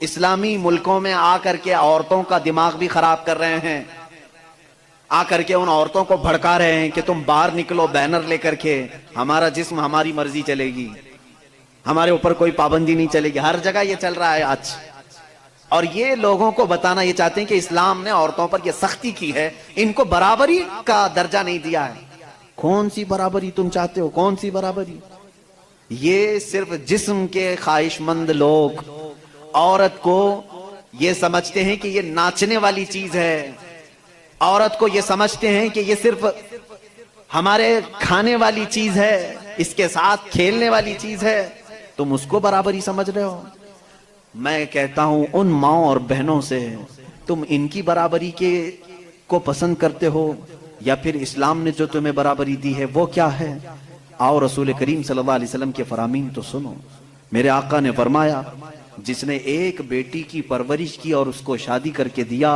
इस्लामी मुल्कों में आकर के औरतों का दिमाग भी खराब कर रहे हैं, आकर के उन औरतों को भड़का रहे हैं कि तुम बाहर निकलो बैनर लेकर के, हमारा जिस्म हमारी मर्जी चलेगी, हमारे ऊपर कोई पाबंदी नहीं चलेगी। हर जगह ये चल रहा है आज। और ये लोगों को बताना ये चाहते हैं कि इस्लाम ने औरतों पर ये सख्ती की है, इनको बराबरी का दर्जा नहीं दिया है। कौन सी बराबरी तुम चाहते हो, कौन सी बराबरी? ये सिर्फ जिस्म के ख्वाहिशमंद लोग औरत को ये समझते हैं कि ये नाचने वाली चीज है, औरत को ये समझते हैं कि ये सिर्फ हमारे खाने वाली चीज है, इसके साथ खेलने वाली चीज है। तुम उसको बराबरी समझ रहे हो। मैं कहता हूं उन माओ और बहनों से, तुम इनकी बराबरी के को पसंद करते हो या फिर इस्लाम ने जो तुम्हें बराबरी दी है वो क्या है? आओ रसूल करीम सल्लल्लाहु अलैहि वसल्लम के फरामीन तो सुनो। मेरे आका ने फरमाया, जिसने एक बेटी की परवरिश की और उसको शादी करके दिया,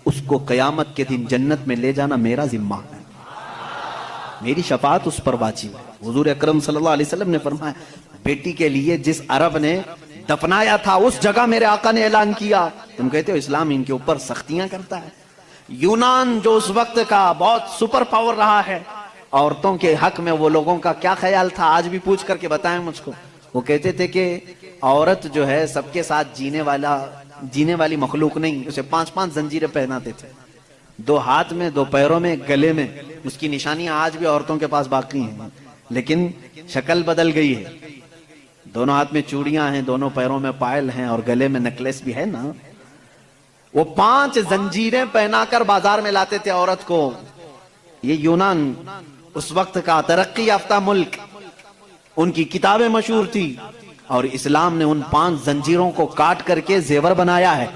उसको कयामत के दिन जन्नत में ले जाना मेरा जिम्मा है, मेरी शफाअत उस पर वाजिब है। हुजूर अकरम सल्लल्लाहु अलैहि वसल्लम ने फरमाया, बेटी के लिए जिस अरब ने दफनाया था उस जगह मेरे आका ने ऐलान किया। तुम कहते हो इस्लाम इनके ऊपर सख्तियां करता है। यूनान जो उस वक्त का बहुत सुपर पावर रहा है, औरतों के हक में वो लोगों का क्या ख्याल था, आज भी पूछ करके बताएं मुझको। वो कहते थे कि औरत जो है सबके साथ जीने वाली मखलूक नहीं, उसे 5-5 जंजीरें पहनाते थे, 2 हाथ में, 2 पैरों में, गले में। उसकी निशानियां आज भी औरतों के पास बाकी हैं, लेकिन शक्ल बदल गई है। दोनों हाथ में चूड़ियां हैं, दोनों पैरों में पायल हैं और गले में नेकलेस भी है ना। वो 5 जंजीरें पहनाकर बाजार में लाते थे औरत को। ये यूनान उस वक्त का तरक्की याफ्ता मुल्क, उनकी किताबें मशहूर थी और इस्लाम ने उन 5 जंजीरों को काट करके जेवर बनाया है।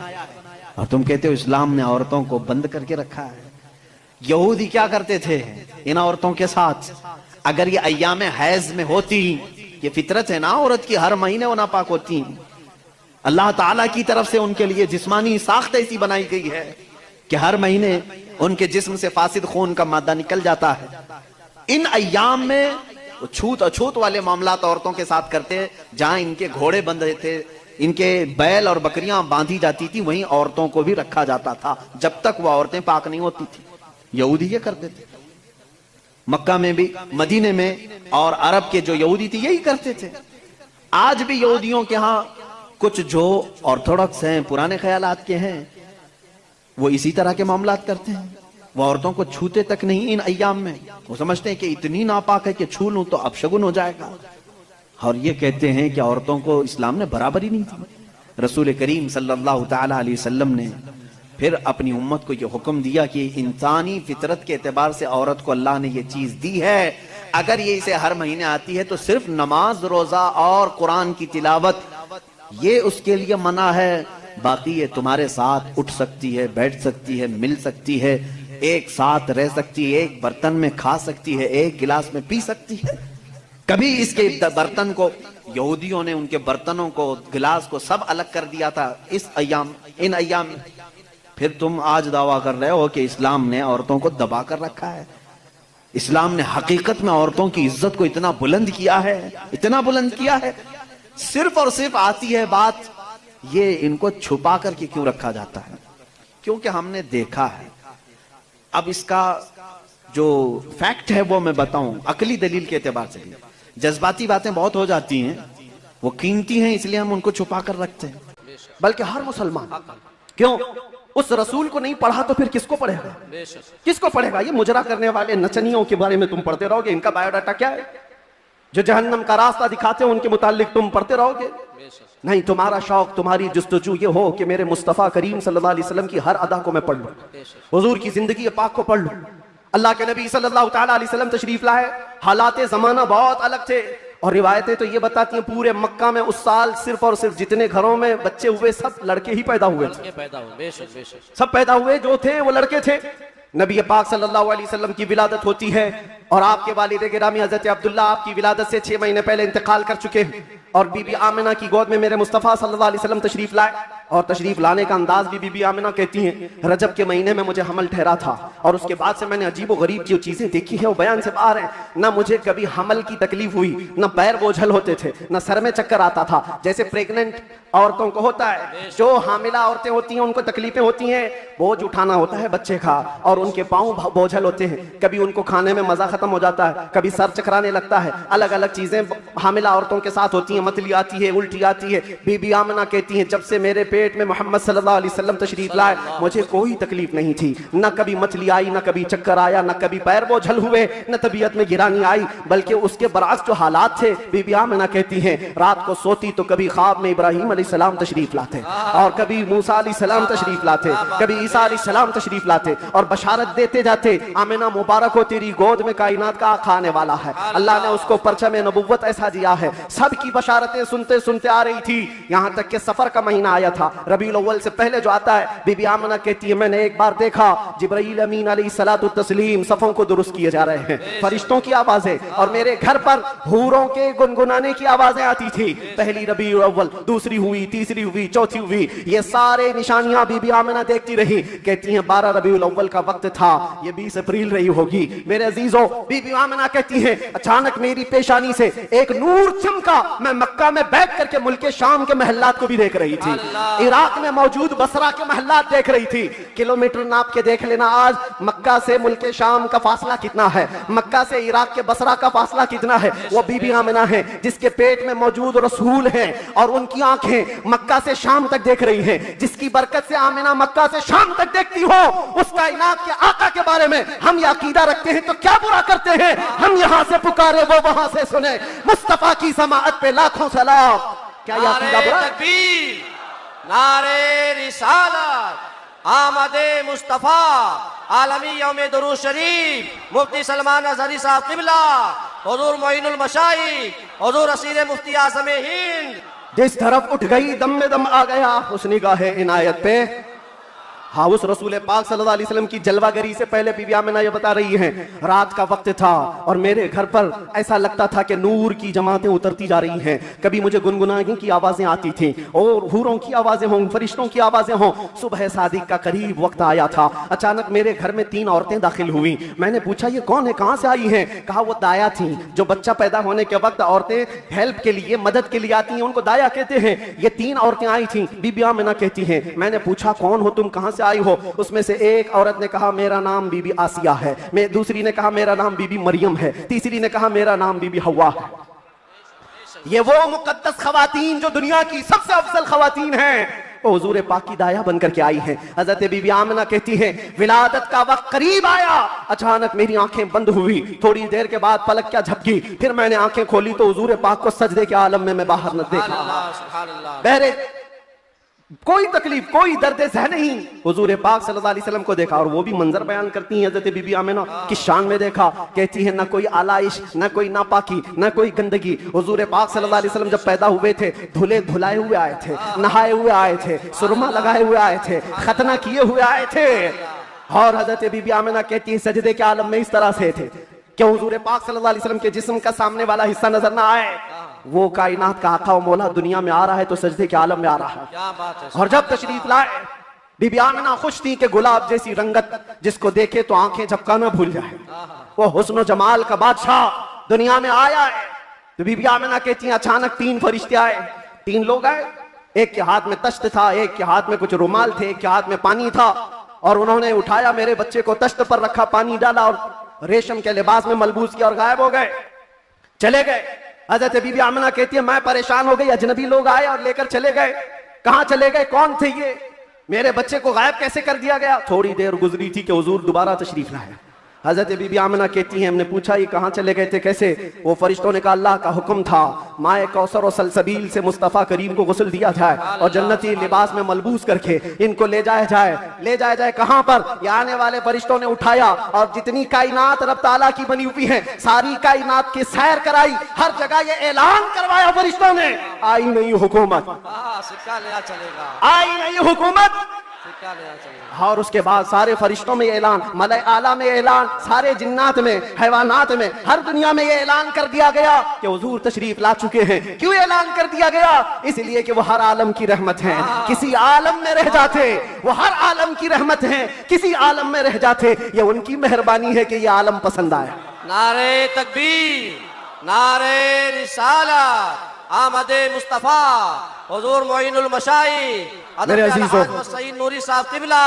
और तुम कहते हो इस्लाम ने औरतों को बंद करके रखा है। यहूदी क्या करते थे इन औरतों के साथ? अगर ये अय्याम हैज में होती, ये फितरत है ना औरत की, हर महीने वो नापाक होती, अल्लाह ताला की तरफ से उनके लिए जिस्मानी साख्त ऐसी बनाई गई है कि हर महीने उनके जिस्म से फासिद खून का मादा निकल जाता है। इन अय्याम में छूत अछूत वाले मामलात औरतों के साथ करते, जहां इनके घोड़े बंधे थे, इनके बैल और बकरियां बांधी जाती थी, वहीं औरतों को भी रखा जाता था जब तक वो औरतें पाक नहीं होती थी। यहूदी ये करते थे, मक्का में भी, मदीने में, और अरब के जो यहूदी थे यही करते थे। आज भी यहूदियों के यहाँ कुछ जो ऑर्थोडॉक्स हैं, पुराने ख्यालात के हैं, वो इसी तरह के मामलात करते हैं। वो औरतों को छूते तक नहीं इन अय्याम में। वो समझते हैं कि इतनी नापाक है कि छू लूं तो अपशगुन हो जाएगा। और ये कहते हैं कि औरतों को इस्लाम ने बराबरी नहीं दी। रसूल करीम सल्लल्लाहु ताला अलैहि वसल्लम ने फिर अपनी उम्मत को ये हुक्म दिया कि इंसानी फितरत के एतबार से औरत को अल्लाह ने ये चीज दी है, अगर ये इसे हर महीने आती है तो सिर्फ नमाज, रोजा और कुरान की तिलावत ये उसके लिए मना है। बाकी ये तुम्हारे साथ उठ सकती है, बैठ सकती है, मिल सकती है, एक साथ रह सकती है, एक बर्तन में खा सकती है, एक गिलास में पी सकती है। कभी इसके बर्तन को यहूदियों ने उनके बर्तनों को, गिलास को सब अलग कर दिया था इन अय्याम में। फिर तुम आज दावा कर रहे हो कि इस्लाम ने औरतों को दबा कर रखा है। इस्लाम ने हकीकत में औरतों की इज्जत को इतना बुलंद किया है, इतना बुलंद किया है। सिर्फ और सिर्फ आती है बात, ये इनको छुपा करके क्यों रखा जाता है? क्योंकि हमने देखा है। अब इसका जो फैक्ट है वो मैं बताऊं, अकली दलील के एतबार से भी जज्बाती बातें बहुत हो जाती हैं, वो कीमती हैं, इसलिए हम उनको छुपा कर रखते हैं। बल्कि हर मुसलमान, क्यों उस रसूल को नहीं पढ़ा तो फिर किसको पढ़ेगा? किसको पढ़ेगा? ये मुजरा करने वाले नचनियों के बारे में तुम पढ़ते रहोगे। इनका बायोडाटा क्या है? जो जहन्नम का रास्ता दिखाते हो उनके मुतालिक तुम पढ़ते रहोगे। नहीं, तुम्हारा शौक, तुम्हारी जुस्तजू ये हो कि मेरे मुस्तफ़ा करीम सल्लल्लाहु अलैहि वसल्लम की हर अदा को मैं पढ़ लूं, हुजूर की जिंदगी पाक को पढ़ लूं। अल्लाह के नबी सल्लल्लाहु ताला अलैहि वसल्लम तशरीफ लाए, हालात जमाना बहुत अलग थे, और रिवायतें तो ये बताती हैं पूरे मक्का में उस साल सिर्फ और सिर्फ जितने घरों में बच्चे हुए सब लड़के ही पैदा हुए थे। सब पैदा हुए जो थे वो लड़के थे। नबी पाक सल्लल्लाहु अलैहि वसल्लम की विलादत होती है और आपके वालिद गिरामी हजरत अब्दुल्ला आपकी विलादत से 6 महीने पहले इंतकाल कर चुके हैं। और बीबी आमिना की गोद में मेरे मुस्तफ़ा सल्लल्लाहु अलैहि वसल्लम तशरीफ लाए, और तशरीफ लाने का अंदाज भी बीबी आमिना कहती हैं रजब के महीने में मुझे हमल ठहरा था, और उसके बाद से मैंने अजीब व गरीब जो चीजें देखी है वो बयान से बाहर है। ना मुझे कभी हमल की तकलीफ हुई, ना पैर बोझल होते थे, ना सर में चक्कर आता था, जैसे प्रेग्नेंट औरतों को होता है। जो हामिला औरतें होती हैं उनको तकलीफें होती हैं, बोझ उठाना होता है बच्चे का, और उनके पाँव बोझल होते हैं, कभी उनको खाने में मजा खत्म हो जाता है, कभी सर चकराने लगता है, अलग अलग चीजें हामिला औरतों के साथ होती हैं, मतली आती है, उल्टी आती है। बीबी आमिना कहती हैं जब से मेरे पेट में मोहम्मद सल्लल्लाहु अलैहि वसल्लम तशरीफ लाए मुझे कोई तकलीफ नहीं थी, न कभी मतली आई, न कभी चक्कर आया, न कभी पैर बोझल हुए, न तबीयत में गिरानी आई, बल्कि उसके बरअक्स जो हालात थे, बीबी आमिना कहती हैं रात को सोती तो कभी ख्वाब में इब्राहिम अलैहिस्सलाम तशरीफ लाते, और कभी मूसा अलैहिस्सलाम तशरीफ लाते, कभी ईसा अलैहिस्सलाम तशरीफ लाते, और बशारत देते जाते आमिना मुबारक हो तेरी गोद में कायनात का आका आने वाला है। अल्लाह ने उसको परचम नबुव्वत ऐसा दिया है। सबकी बशारतें सुनते सुनते आ रही थी, यहाँ तक कि सफर का महीना आया था, रबीउल अव्वल से पहले जो आता है। बीबी आमिना कहती है मैंने एक बार देखा जिब्राइल अमीन अलैहिस्सलातु तस्लीम सफों को दुरुस्त किए जा रहे हैं, फरिश्तों की आवाजें, और मेरे घर पर हूरों के गुनगुनाने की आवाजें आती थी। पहली रबीउल अव्वल, दूसरी हुई, तीसरी हुई, चौथी हुई, ये सारे निशानियां बीबी आमिना देखती रही। कहती हैं 12 रबीउल अव्वल का वक्त था, ये 20 अप्रैल रही होगी। मेरे अजीजों, बीबी आमिना कहती हैं अचानक मेरी पेशानी से एक नूर चमका, मैं मक्का में बैठ करके मुल्क शाम के महल्लात को भी देख रही थी, इराक में मौजूद बसरा के महल्लात देख रही थी। किलोमीटर नाप के देख लेना आज मक्का से मुल्क शाम का फासला कितना है, मक्का से इराक के बसरा का फासला कितना है। वो बीबी आमिना है जिसके पेट में मौजूद रसूल हैं, और उनकी आंखें मक्का से शाम तक देख रही हैं, जिसकी बरकत से आमिना मक्का से शाम तक देखती हो। उस कायनात के आका के बारे में हम ये अकीदा रखते हैं तो क्या बुरा करते हैं, हम यहां से पुकारे वो वहां से सुने, मुस्तफा की समाअत पे लाखों सलाम। क्या ये अकीदा बुरा? नारे रिसालत, आमदे मुस्तफा, आलमी यौम दुरूद शरीफ, मुफ्ती सलमान अजहरी साहब क़िबला, हुजूर मोइनुल मशाइख, हुजूर असीर मुफ्ती आज़म हिंद। जिस तरफ उठ गई दम में दम आ गया उस निगाह इनायत पे। हाँ, उस रसूल पाक सल्लल्लाहु अलैहि वसल्लम की जलवागरी से पहले बीबी आमिना ये बता रही हैं रात का वक्त था और मेरे घर पर ऐसा लगता था कि नूर की जमातें उतरती जा रही हैं। कभी मुझे गुनगुनाने की आवाजें आती थी, और हूरों की आवाजें हों, फरिश्तों की आवाजें हों। सुबह सादिक का करीब वक्त आया था, अचानक मेरे घर में 3 औरतें दाखिल हुई। मैंने पूछा ये कौन है, कहाँ से आई हैं? कहा वो दाया थी, जो बच्चा पैदा होने के वक्त औरतें हेल्प के लिए, मदद के लिए आती हैं, उनको दाया कहते हैं। ये 3 औरतें आई थी। बीबी आमिना कहती हैं मैंने पूछा कौन हो तुम, कहाँ से आई हो? उसमें से एक औरत ने कहा मेरा नाम बीबी आसिया है, मैं दूसरी ने कहा मेरा नाम बीबी मरियम है, तीसरी ने कहा मेरा नाम बीबी हवा है। ये वो मुकद्दस खवातीन जो दुनिया की सबसे अफजल खवातीन हैं, वो हुजूर पाक की दाया बनकर के आई हैं। हजरत बीबी आमिना कहती हैं विलादत का वक्त करीब आया, अचानक मेरी आंखें बंद हुई, थोड़ी देर के बाद पलक क्या झपकी, फिर मैंने आंखें खोली तो हुजूर पाक को सजदे के आलम में मैं बाहर न देखा। बहरे कोई तकलीफ, कोई दर्द ज़ह नहीं, हुजूर पाक सल्लल्लाहु अलैहि वसल्लम को देखा। और वो भी मंजर बयान करती हैं हज़रत बीबी आमिना की शान में देखा। कहती है ना कोई आलाइश, ना कोई नापाकी, ना कोई गंदगी। हुजूर पाक सल्लल्लाहु अलैहि वसल्लम जब पैदा हुए थे धुले धुलाए हुए आए थे, नहाए हुए आए थे, सुरमा लगाए हुए आए थे, खतना किए हुए आए थे। और हज़रत बीबी आमिना कहती है सजदे के आलम में इस तरह से थे कि हुजूर पाक सल्लल्लाहु अलैहि वसल्लम के जिस्म का सामने वाला हिस्सा नजर ना आए। वो कायनात का आका और मौला दुनिया में आ रहा है तो सजदे के आलम में आ रहा है। क्या बात है। और जब तशरीफ लाए बीबी आमिना खुश थी कि गुलाब जैसी रंगत जिसको देखे तो आंखें झपकाना भूल जाए, वो हुस्न जमाल का बादशाह दुनिया में आया है। तो बीबी आमिना कहती हैं अचानक 3 फरिश्ते आए, 3 लोग आए, एक के हाथ में तश्त था, एक के हाथ में कुछ रुमाल थे, एक के हाथ में पानी था, और उन्होंने उठाया मेरे बच्चे को, तश्त पर रखा, पानी डाला और रेशम के लिबास में मलबूस किया और गायब हो गए, चले गए। हज़रत बीबी आमिना कहती है मैं परेशान हो गई, अजनबी लोग आए और लेकर चले गए। कहां चले गए, कौन थे ये, मेरे बच्चे को गायब कैसे कर दिया गया? थोड़ी देर गुजरी थी कि हुजूर दोबारा तशरीफ लाए। हज़रत बीबी आमिना कहती हैं हमने पूछा ये कहां चले गए थे, कैसे? वो फरिश्तों ने कहा अल्लाह का हुक्म था माए कौसर और सलसबील से मुस्तफ़ा करीम को गुस्ल दिया जाए और जन्नती लिबास में मलबूस करके इनको ले जाया जाए। ले जाया जाए कहां पर? ये आने वाले फरिश्तों ने उठाया और जितनी कायनात रब ताला की बनी हुई है सारी कायनात की सैर कराई, हर जगह ये ऐलान करवाया फरिश्तों ने आई नहीं हुकूमत, सिक्का लिया चलेगा, आई नहीं हुकूमत, सिक्का लेना चाहिए। और उसके बाद सारे फरिश्तों में ये ऐलान, मलए आला में ऐलान, सारे जिन्नात में, हैवानात में, हर दुनिया में ये ऐलान कर दिया गया कि हुजूर तशरीफ ला चुके हैं। क्यों ऐलान कर दिया गया? इसलिए कि वो हर आलम की रहमत है। किसी आलम में रह जाते, वो हर आलम की रहमत है, किसी आलम में रह जाते, ये उनकी मेहरबानी है कि ये आलम पसंद आया। नारे तकबीर, नारे रिसालत, आमदे मुस्तफा, हुजूर मोइनुल मशाइख मेरे अजीजों, सईद नूरी साहब किबला।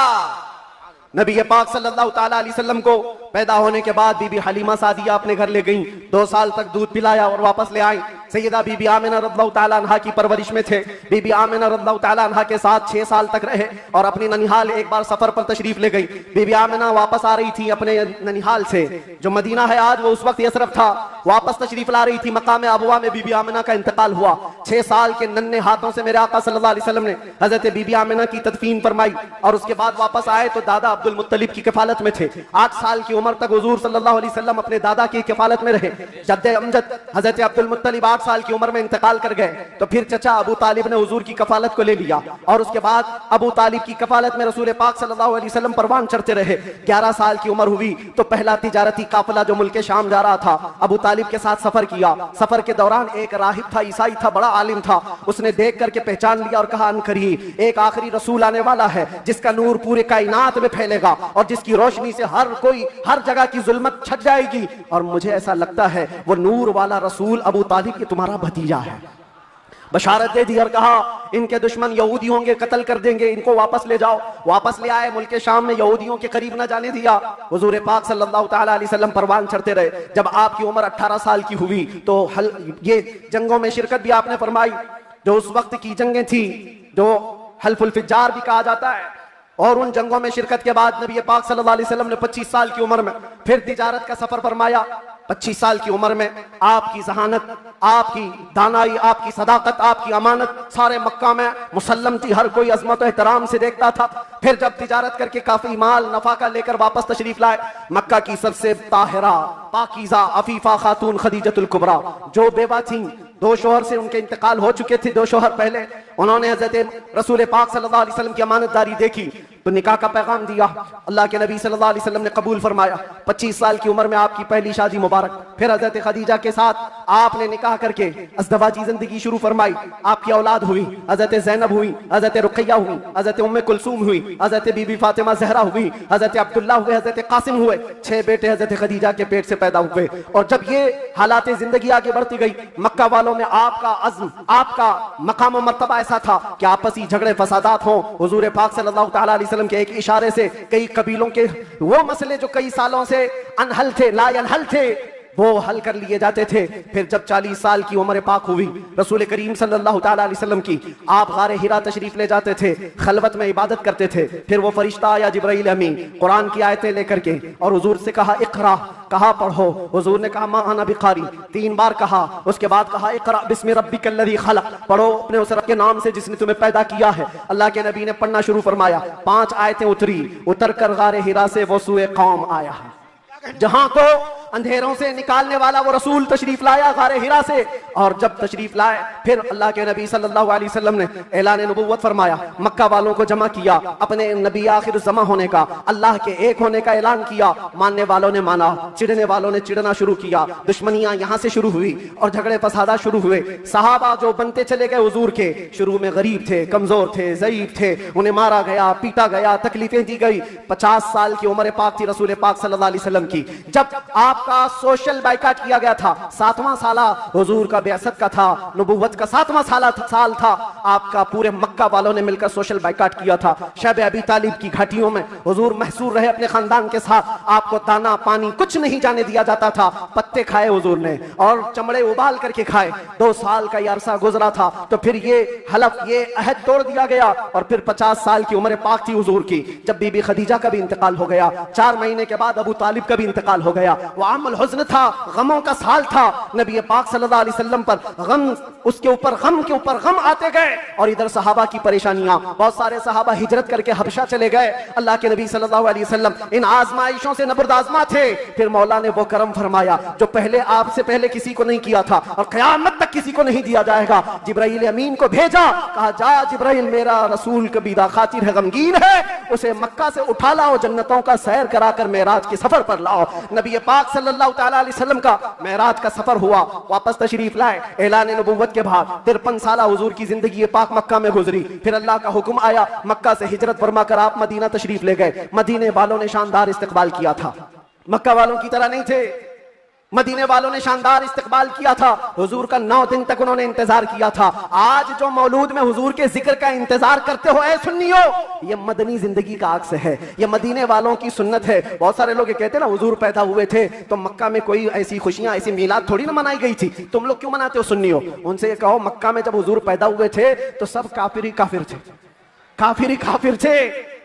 नबी पाक सल्लल्लाहु ताला अलैहि वसल्लम को पैदा होने के बाद बीबी हलीमा सादिया अपने घर ले गईं। 2 साल तक दूध पिलाया और वापस ले आई। सैयदा बीबी आमिना रज़ियल्लाहु ताला अन्हा की परवरिश में थे। बीबी आमिना रज़ियल्लाहु ताला अन्हा के साथ 6 साल तक रहे और अपनी ननिहाल एक बार सफर पर तशरीफ ले गई। बीबी आमिना वापस आ रही थी अपने ननिहाल से, जो मदीना है आज, वो उस वक्त यसरफ था। वापस तशरीफ ला रही थी। मकाम अबवा में बीबी आमिना का इंतकाल हुआ। 6 साल के नन्हे हाथों से मेरे आका सल्लल्लाहु अलैहि वसल्लम ने हजरत बीबी आमिना की तदफीन फरमाई और उसके बाद वापस आए तो दादा अब्दुल मुत्तलिब की किफालत में थे। 8 साल की उम्र तक हुजूर सल्लल्लाहु अलैहि वसल्लम अपने दादा की किफालत में रहे। जद्दे अमजद हजरत अब्दुल मुत्तलिब 8 साल की उम्र में इंतकाल कर गए तो फिर चचा अबू तालिब ने हुजूर की कफालत को ले लिया और उसके बाद अबू तालिब की कफालत में रसूल पाक सल्लल्लाहु अलैहि वसल्लम परवान चढ़ते रहे। 11 साल की उम्र हुई तो पहला तिजारती काफिला जो मुल्क शाम जा रहा था, अबू तालिब के साथ सफर किया। सफर के दौरान एक राहिब था, ईसाई था, बड़ा आलिम था। उसने देख करके पहचान लिया और कहा, अनकरीब एक आखिरी रसूल आने वाला है जिसका नूर पूरे कायनात में फैलेगा और जिसकी रोशनी से हर कोई, हर जगह की जुल्मत छट जाएगी। और मुझे ऐसा लगता है वो नूर वाला रसूल अबू तालिब की तुम्हारा भतीजा है। बशारत दे दी और कहा, इनके दुश्मन यहूदी होंगे, कत्ल कर देंगे, इनको वापस ले जाओ। वापस ले आए। मुल्क शाम में यहूदियों के करीब न जाने दिया। हुजूर पाक सल्लल्लाहु ताला अलैहि वसल्लम परवान चढ़ते रहे। जब आपकी उम्र 18 साल की हुई तो ये जंगों में शिरकत भी आपने फरमाई, जो उस वक्त की जंगें थी, जो हल्फुल फिज्जार भी कहा जाता है। और उन जंगों में शिरकत के बाद नबी पाक सल्लल्लाहु अलैहि वसल्लम ने 25 साल की उम्र में फिर तिजारत का सफर फरमाया। 25 साल की उम्र में आपकी जहानत, आपकी दानाई, आपकी सदाकत, आपकी अमानत सारे मक्का में मुसल्लम थी। हर कोई अजमत और एहतराम से देखता था। फिर जब तिजारत करके काफी माल नफाका लेकर वापस तशरीफ लाए, मक्का की सबसे ताहिरा, पाकीज़ा, अफीफा खातून खदीजतुल कुबरा, जो बेवा थी, 2 शोहर से उनके इंतकाल हो चुके थे, 2 शोहर पहले, उन्होंने हजरत रसूल पाक सल्लल्लाहु अलैहि वसल्लम की अमानतदारी देखी तो निकाह का पैगाम दिया। अल्लाह के नबी सल्लल्लाहु अलैहि वसल्लम ने कबूल फरमाया। 25 साल की उम्र में आपकी पहली शादी मुबारक। फिर हजरत खदीजा के साथ आपने निकाह करके अज़दवाजी जिंदगी शुरू फरमाई। आपकी औलाद हुई, हजरत ज़ैनब हुई, हजरत रुक़ैया हुई, हजरत उम्मे कुलसूम हुई, हजरत बीबी फातिमा ज़हरा हुई, हजरत अब्दुल्ला हुए, हजरत कासिम हुए। 6 बेटे हजरत खदीजा के पेट से पैदा हुए। और जब ये हालात जिंदगी आगे बढ़ती गई, मक्का वालों में आपका अज़्म, आपका मकाम मर्तबा ऐसा था कि आपसी झगड़े फसादात हों, हुजूर पाक सल्लल्लाहु ताला अलैहि वसल्लम के एक इशारे से कई कबीलों के वो मसले जो कई सालों से अनहल थे, ला यनहल थे, वो हल कर लिए जाते थे। फिर जब 40 साल की उम्र पाक हुई, रसूल करीम सल्लल्लाहु ताला अलैहि वसल्लम की, आप गारे हिरा तशरीफ ले जाते थे, खलवत में इबादत करते थे। फिर वो फरिश्ता आया जिब्राइल अमीन कुरान की आयतें लेकर के और हुजूर से कहा, इक़रा, कहा पढ़ो। हुजूर ने कहा, मा अना बिकारी, 3 बार कहा। उसके बाद कहा, इक़रा बिस्मि रब्बिकल्लज़ी खलक़, पढ़ो अपने उस रब के नाम से जिसने तुम्हें पैदा किया है। अल्लाह के नबी ने पढ़ना शुरू फरमाया। 5 आयतें उतरी, उतर कर गारे हिरा से वो सूए कौम आया, जहां को अंधेरों से निकालने वाला वो रसूल तशरीफ लाया गारे हिरा से। और जब तशरीफ लाए, फिर अल्लाह के नबी सल्लल्लाहु अलैहि वसल्लम ने ऐलान नबुव्वत फरमाया, मक्का वालों को जमा किया, अपने नबी आखिर जमा होने का, अल्लाह के एक होने का ऐलान किया। मानने वालों ने माना, चिढ़ने वालों ने चिढ़ना शुरू किया। दुश्मनियां यहां से शुरू हुई और झगड़े फसादा शुरू हुए। सहाबा जो बनते चले गए हुजूर के, शुरू में गरीब थे, कमजोर थे, ज़ईफ थे, उन्हें मारा गया, पीटा गया, तकलीफें दी गई। 50 साल की उम्र पाक थी रसूल पाक सल्लल्लाहु अलैहि वसल्लम की, जब आपका सोशल बाइकाट किया गया था। 7वां साल हुजूर का बेअसत का था, नबुव्वत का 7वां साल था। आपका पूरे मक्का वालों ने मिलकर सोशल बाइकाट किया था। शब अबी तालिब की घाटियों में हुजूर महसूर रहे अपने खानदान के साथ। आपको दाना पानी कुछ नहीं जाने दिया जाता था। पत्ते खाए हुजूर ने और चमड़े उबाल करके खाए। 2 साल का अरसा गुजरा था तो फिर ये हलफ, ये अहद तोड़ दिया गया। और फिर 50 साल की उम्र पाक थी हुजूर की, जब बीबी खदीजा का भी इंतकाल हो गया। 4 महीने के बाद अबू तालिब का भी इंतकाल हो गया। वो आमुल हुज़्न था, गमों का साल था। नबी पाक सल्लल्लाहु अलैहि वसल्लम पर गम, उसके ऊपर गम के ऊपर गम आते गए, और इधर सहाबा की परेशानियां। बहुत सारे सहाबा हिजरत करके हबशा चले गए। अल्लाह के नबी सल्लल्लाहु अलैहि वसल्लम इन आजमाइशों से नबरदाजमा थे। फिर मौला ने वो करम फरमाया जो पहले आपसे पहले किसी को नहीं किया था और क़यामत तक किसी को नहीं दिया जाएगा। जिब्राइल अमीन को भेजा, कहा जा जिब्राइल, मेरा रसूल कबीरा खातिर है, गमगीन है, उसे मक्का से उठा लाओ, जन्नतों का सैर कराकर मेराज के सफर पर लाओ। नबी पाक सल्लल्लाहु तआला अलैहि वसल्लम का मेराज का सफर हुआ, वापस तशरीफ लाए। ऐलान नबुव्वत के बाद 53 साल हुजूर की जिंदगी पाक मक्का में गुजरी। फिर अल्लाह का हुक्म आया, मक्का से हिजरत फरमा कर आप मदीना तशरीफ ले गए। मदीने वालों ने शानदार इस्तकबाल किया था, मक्का वालों की तरह नहीं थे। मदीने वालों ने शानदार इस्तकबाल किया था। हुजूर का 9 दिन तक उन्होंने इंतजार किया था। आज जो मौलूद में हुजूर के जिक्र का इंतजार करते हो ऐ सुन्नियो, ये मदनी जिंदगी का अक्स है, ये मदीने वालों की सुन्नत है। बहुत सारे लोग ये कहते हैं ना हुजूर पैदा हुए थे तो मक्का में कोई ऐसी खुशियां, ऐसी मीलाद थोड़ी ना मनाई गई थी, तुम लोग क्यों मनाते हो सुन्नियो? उनसे ये कहो मक्का में जब हुजूर पैदा हुए थे तो सब काफिर ही काफिर थे, काफिर ही काफिर थे।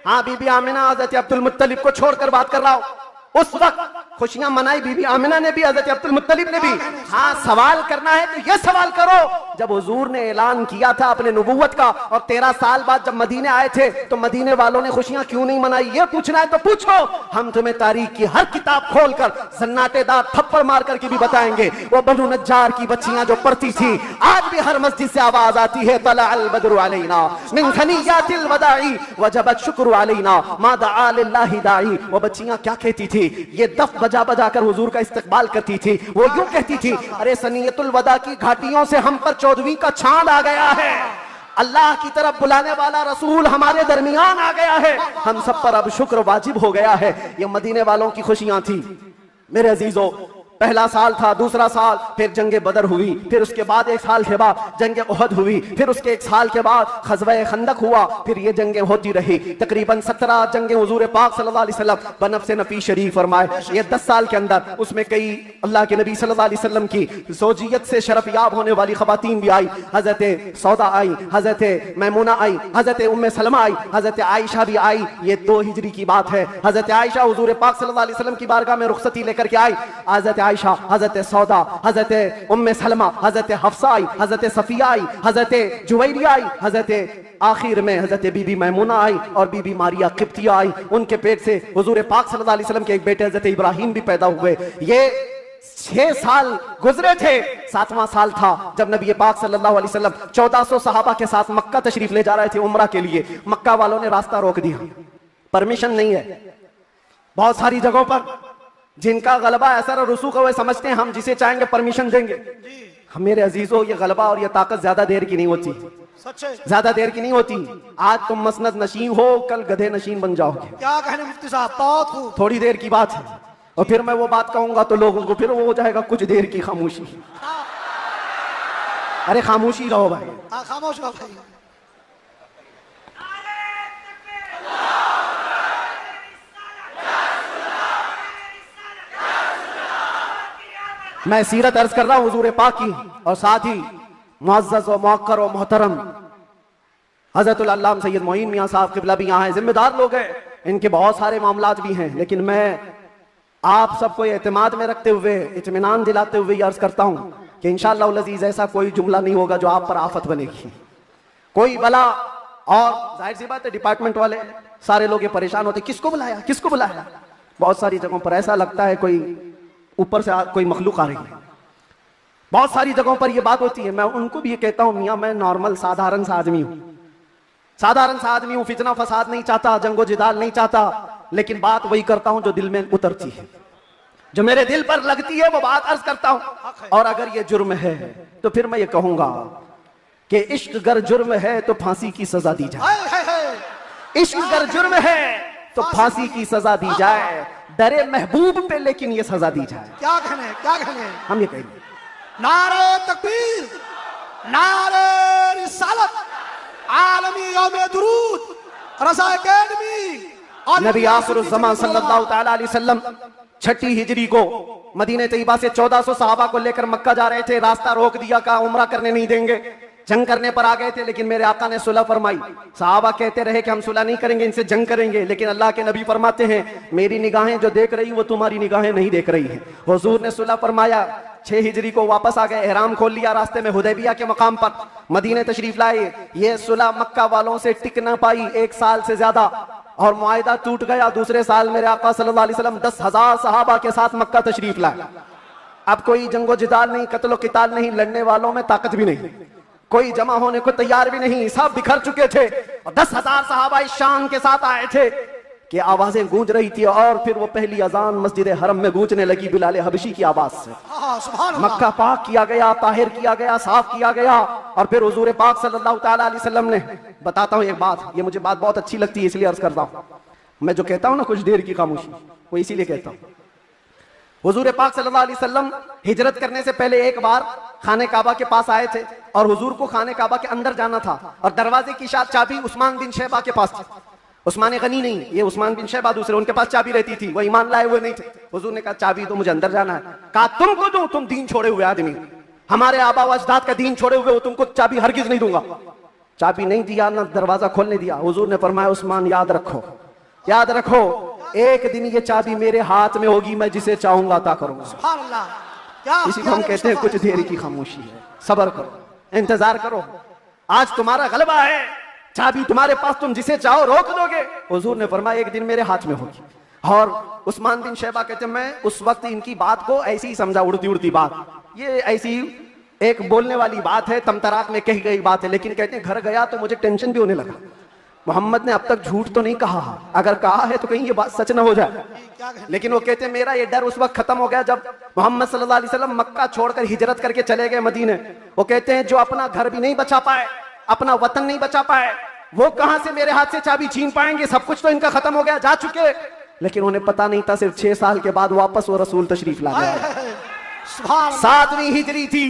हाँ, बीबी आमिना हज़रत अब्दुल मुत्तलिब को छोड़कर बात कर रहा हूं, उस वक्त खुशियां मनाई बीबी आमिना ने भी, हज़रत अब्दुल मुत्तलिब ने भी। हाँ, सवाल करना है तो ये सवाल करो, जब हुजूर ने ऐलान किया था अपने नबुव्वत का और 13 साल बाद जब मदीने आए थे तो मदीने वालों ने खुशियां क्यों नहीं मनाई? ये पूछना है तो पूछो, हम तुम्हें तारीख की हर किताब खोलकर सन्नाटेदार थप्पड़ मार करके भी बताएंगे। वो बनु नज्जार की बच्चियां जो पढ़ती थी, आज भी हर मस्जिद से आवाज आती है, तला अल बद्रु अलैना मिन थनियातिल वदाई वजबत शुक्र अलैना मा दआ लिल्लाहि दाई। वो बच्चियां क्या कहती थी? ये दफ बजा बजा कर हुजूर का इस्तकबाल करती थी। वो यूं कहती थी, अरे सनियतुल वदा की घाटियों से हम पर 14वीं का चांद आ गया है, अल्लाह की तरफ बुलाने वाला रसूल हमारे दरमियान आ गया है, हम सब पर अब शुक्र वाजिब हो गया है। ये मदीने वालों की खुशियां थी। मेरे अजीजों, पहला साल था, दूसरा साल, फिर जंगे बदर हुई, फिर उसके बाद 1 साल के बाद जंगे उहद हुई, फिर उसके 1 साल के बाद ग़ज़वा खंदक हुआ, फिर ये जंगे होती रही। तकरीबन 17 जंगे हुजूर पाक सल्लल्लाहु अलैहि वसल्लम बनफ्स नफीस शरीफ फरमाए। ये 10 साल के अंदर उसमें कई अल्लाह के नबी सल्लल्लाहु अलैहि वसल्लम की ज़ौजियत से शरफ याब होने वाली ख़वातीन भी आई। हज़रत सौदा आई, हज़रत मैमूना आई, हज़रत उम्मे सलमा आई, हज़रत आयशा भी आई। ये 2 हिजरी की बात है। हज़रत आयशा हुजूर पाक सल्लल्लाहु अलैहि वसल्लम की बारगाह में रुखसती लेकर के आई। हज़रत आयशा, हज़रत सौदा, हज़रत उम्मे सलमा, हज़रत हफ्सा आई, हज़रत सफिया आई, हज़रत जुवैरिया आई, हज़रत आखिर में हज़रत बीबी मैमूना आई और बीबी मारिया किप्तिया आई। उनके पेट से हुजूर पाक सल्लल्लाहु अलैहि वसल्लम के एक बेटे हज़रत इब्राहिम भी पैदा हुए। ये 6 साल गुजरे थे। 7वां साल था जब नबी पाक सल्लल्लाहु अलैहि वसल्लम 1400 सहाबा के साथ मक्का तशरीफ ले जा रहे थे उम्रा के लिए। मक्का वालों ने रास्ता रोक दिया, परमिशन नहीं है। बहुत सारी जगहों पर जिनका गलबा असर और रसूख है वे समझते हैं हम जिसे चाहेंगे परमिशन देंगे। हम मेरे अजीजों, ये गलबा और ये ताकत ज्यादा देर की नहीं होती, ज्यादा देर की नहीं होती। आज तुम मसनद नशीन हो, कल गधे नशीन बन जाओगे। क्या कहने मुफ्ती साहब, बहुत खूब। थोड़ी देर की बात है और फिर मैं वो बात कहूंगा तो लोगों को फिर वो हो जाएगा कुछ देर की खामोशी। अरे खामोशी रहो भाई, खामोश रहो भाई। मैं सीरत अर्ज कर रहा हूं हुजूर पाक की, और साथ ही मुअज़्ज़ज़ व मुअक्कर व मोहतरम हज़रतुल अल्लामा सैयद मोइन मियां साहब क़िबला भी यहाँ हैं। जिम्मेदार लोग हैं, इनके बहुत सारे मामलात भी हैं, लेकिन मैं आप सबको एतमाद में रखते हुए, इत्मीनान दिलाते हुए अर्ज करता हूँ कि इंशाअल्लाह अज़ीज़ ऐसा कोई जुमला नहीं होगा जो आप पर आफत बनेगी, कोई बला। और जाहिर सी बात है डिपार्टमेंट वाले सारे लोग ये परेशान होते, किसको बुलाया, किसको बुलाया। बहुत सारी जगहों पर ऐसा लगता है कोई ऊपर से कोई मखलूक आ रही है। बहुत सारी जगहों पर यह बात होती है। मैं उनको भी ये कहता हूं, मियां मैं नॉर्मल साधारण सा आदमी हूं, साधारण सा आदमी हूं, फितना फसाद नहीं चाहता, जंगो जिदाल नहीं चाहता, लेकिन बात वही करता हूं जो दिल में उतरती है, जो मेरे दिल पर लगती है वो बात अर्ज करता हूं। और अगर ये जुर्म है तो फिर मैं ये कहूंगा कि इश्क अगर जुर्म है तो फांसी की सजा दी जाए, इश्क अगर जुर्म है तो फांसी की सजा दी जाए, डरे महबूब पे लेकिन ये सजा दी जाए। क्या कहने, क्या कहने, हम ये कहेंगे नारे तकबीर, नारे रिसालत, आलमी यौमे दुरूद, रज़ा अकेडमी। नबी आखिरुज़्ज़मान सल्लल्लाहु तआला अलैहि वसल्लम 6 हिजरी को मदीने तैयबा से 1400 सहाबा को लेकर मक्का जा रहे थे। रास्ता रोक दिया, कहा उम्रा करने नहीं देंगे। जंग करने पर आ गए थे, लेकिन मेरे आका ने सुलह फरमाई। सहाबा कहते रहे कि हम सुलह नहीं करेंगे, इनसे जंग करेंगे, लेकिन अल्लाह के नबी फरमाते हैं मेरी निगाहें जो देख रही वो तुम्हारी निगाहें नहीं देख रही हैं। हुजूर ने सुलह फरमाया, 6 हिजरी को वापस आ गए, एहराम खोल लिया, रास्ते में हुदैबिया के मकाम पर मदीने तशरीफ लाए। ये सुलह मक्का वालों से टिक ना पाई 1 साल से ज्यादा, और मुआहिदा टूट गया। दूसरे साल मेरे आका सल्लल्लाहु अलैहि वसल्लम 10,000 सहाबा के साथ मक्का तशरीफ लाए। अब कोई जंगो जिदाल नहीं, कत्लो किताल नहीं, लड़ने वालों में ताकत भी नहीं, कोई जमा होने को तैयार भी नहीं, सब बिखर चुके थे। और 10,000 सहाबा इस शान के साथ आए थे कि आवाजें गूंज रही थी, और फिर वो पहली अजान मस्जिद हरम में गूंजने लगी बिलाल हबशी की आवाज से। मक्का पाक किया गया, ताहिर किया गया, साफ किया गया। और फिर हुजूर पाक सल्लल्लाहु तआला अलैहि वसल्लम ने, बताता हूँ एक बात, ये मुझे बात बहुत अच्छी लगती है इसलिए अर्ज करता हूँ। मैं जो कहता हूँ ना कुछ देर की खामोशी, वो इसीलिए कहता हूँ। हुजूर पाक सल्लल्लाहु अलैहि वसल्लम हिजरत करने से पहले एक बार खाने काबा के पास आए थे, और हुजूर को खाने काबा के अंदर जाना था, और दरवाजे की चाबी उस्मान बिन शैबा के पास थी। उस्मान गनी नहीं, ये उस्मान बिन शैबा दूसरे, उनके पास चाबी रहती थी, वो ईमान लाए हुए नहीं थे। हुजूर ने कहा चाबी तो मुझे अंदर जाना है। कहा तुमको दूं, तुम दीन छोड़े हुए आदमी, हमारे आबा व अजदाद का दीन छोड़े हुए हो, तुमको चाबी हरगिज नहीं दूंगा। चाबी नहीं दिया, ना दरवाजा खोलने दिया। हुजूर ने फरमाया उस्मान याद रखो, याद रखो, एक दिन ये चाबी मेरे हाथ में होगी, मैं जिसे चाहूंगा अता करूंगा। इसी को हम कहते हैं कुछ देर की खामोशी है। सब्र करो, इंतजार करो, आज तुम्हारा गलबा है, चाबी तुम्हारे पास, तुम जिसे चाहो रोक दोगे। हुजूर ने फरमाया एक दिन मेरे हाथ में होगी। और उस्मान बिन शैबा कहते हैं मैं उस वक्त इनकी बात को ऐसी ही समझा, उड़ती उड़ती बात, ये ऐसी एक बोलने वाली बात है, तमतराक में कही गई बात है। लेकिन कहते हैं घर गया तो मुझे टेंशन भी होने लगा, मोहम्मद ने अब तक झूठ तो नहीं कहा, अगर कहा है तो कहीं ये बात सच ना हो जाए। लेकिन वो कहते हैं मेरा ये डर उस वक्त खत्म हो गया जब मोहम्मद सल्लल्लाहु अलैहि वसल्लम मक्का छोड़कर हिजरत करके चले गए मदीने। वो कहते हैं जो अपना घर भी नहीं बचा पाए, अपना वतन नहीं बचा पाए, वो कहां से मेरे हाथ से चाबी छीन पाएंगे, सब कुछ तो इनका खत्म हो गया, जा चुके। लेकिन उन्हें पता नहीं था सिर्फ 6 साल के बाद वापस वो रसूल तशरीफ ला गया। 7वीं हिजरी थी,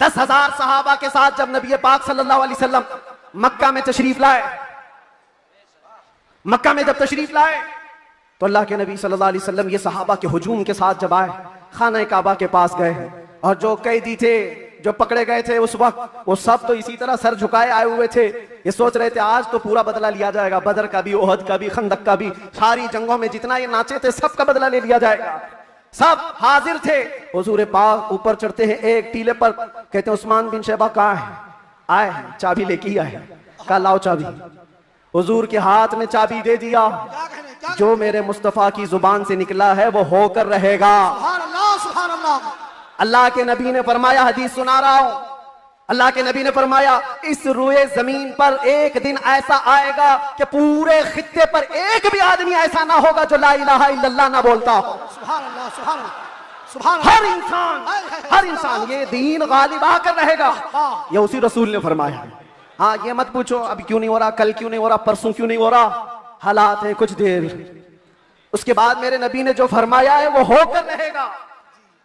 10,000 सहाबा के साथ जब नबी पाक सल्लल्लाहु अलैहि वसल्लम मक्का में तशरीफ लाए, मक्का में जब तशरीफ लाए तो अल्लाह के नबी सल्लल्लाहु अलैहि वसल्लम ये सहाबा के हुजूम के साथ जब आए, खाना काबा के पास गए, और जो कैदी थे जो पकड़े गए थे उस वक्त, वो सब तो इसी तरह सर झुकाए आए हुए थे। ये सोच रहे थे आज तो पूरा बदला लिया जाएगा, बदर का भी, ओहद का भी, खंदक का भी, सारी जंगों में जितना ये नाचे थे सबका बदला ले लिया जाएगा। सब हाजिर थे। हुजूर पाक ऊपर चढ़ते हैं एक टीले पर, कहते हैं उस्मान बिन शैबा कहाँ है? आए, चाबी लेके ही आए। कहा लाओ चाबी। हुजूर के हाथ में चाबी दे दिया, जो मेरे मुस्तफा की जुबान से निकला है वो होकर रहेगा। अल्लाह के नबी ने फरमाया, हदीस सुना रहा हूं, अल्लाह के नबी ने फरमाया इस रुए जमीन पर एक दिन ऐसा आएगा कि पूरे खित्ते पर एक भी आदमी ऐसा ना होगा जो ला इलाहा इल्लल्लाह ना बोलता हो। हर इंसान ये दीन गालिब आकर रहेगा, ये उसी रसूल ने फरमाया। हाँ, ये मत पूछो अभी क्यों नहीं हो रहा, कल क्यों नहीं हो रहा, परसों क्यों नहीं हो रहा, हालात है कुछ देर, उसके बाद मेरे नबी ने जो फरमाया है वो होकर रहेगा।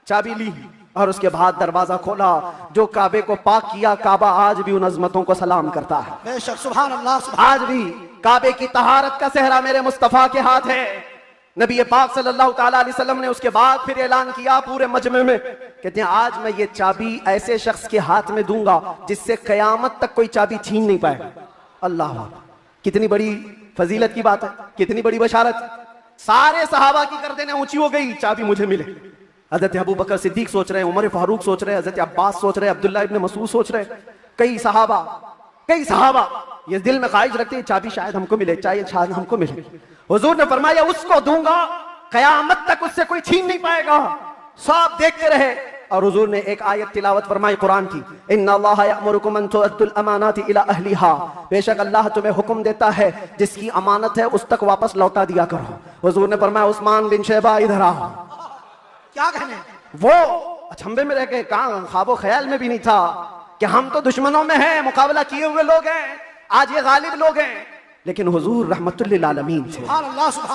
चाबी ली और उसके बाद दरवाजा खोला, जो काबे को पाक किया, काबा आज भी उन अजमतों को सलाम करता है। बेशक, सुभान अल्लाह। आज भी काबे की तहारत का सेहरा मेरे मुस्तफा के हाथ है। नबी पाक सल्लल्लाहु ताला अलैहि वसल्लम ने उसके बाद फिर ऐलान किया पूरे मजमे में, कहते हैं आज मैं ये चाबी ऐसे शख्स के हाथ में दूंगा जिससे कयामत तक कोई चाबी छीन नहीं पाएगा। अल्लाह, कितनी बड़ी फजीलत की बात है, कितनी बड़ी बशारत। सारे सहाबा की गर्दनें ऊंची हो गई, चाबी मुझे मिले। हजरत अबू बकर सिद्दीक सोच रहे हैं, उमर फारूक सोच रहे हैं, हजरत अब्बास सोच रहे हैं, अब्दुल्ला इब्न मसूद सोच रहे हैं, कई सहाबा ये दिल में ख्वाहिश रखते हैं चाबी शायद हमको मिले, शायद हमको मिले। हुजूर ने फरमाया उसको दूंगा, कयामत तक उससे कोई छीन नहीं पाएगा। सब देखते रहे और हुजूर ने एक आयत तिलावत फरमाई कुरान की, इन्नल्लाह यअमुरुकुम अन तुअद्दुल अमानाति इला अहलिहा, बेशक अल्लाह तुम्हें हुक्म देता है जिसकी अमानत है उस तक वापस लौटा दिया करो। हुजूर ने फरमाया उस्मान बिन शैबा इधर आओ। क्या कहने, वो अचंभे में रह गए, कहां ख्वाबो ख्याल में भी नहीं था कि हम तो दुश्मनों में हैं, मुकाबला किए हुए लोग हैं, आज ये गालिब लोग हैं। लेकिन हुजूर रहमतुल लिल आलमीन थे।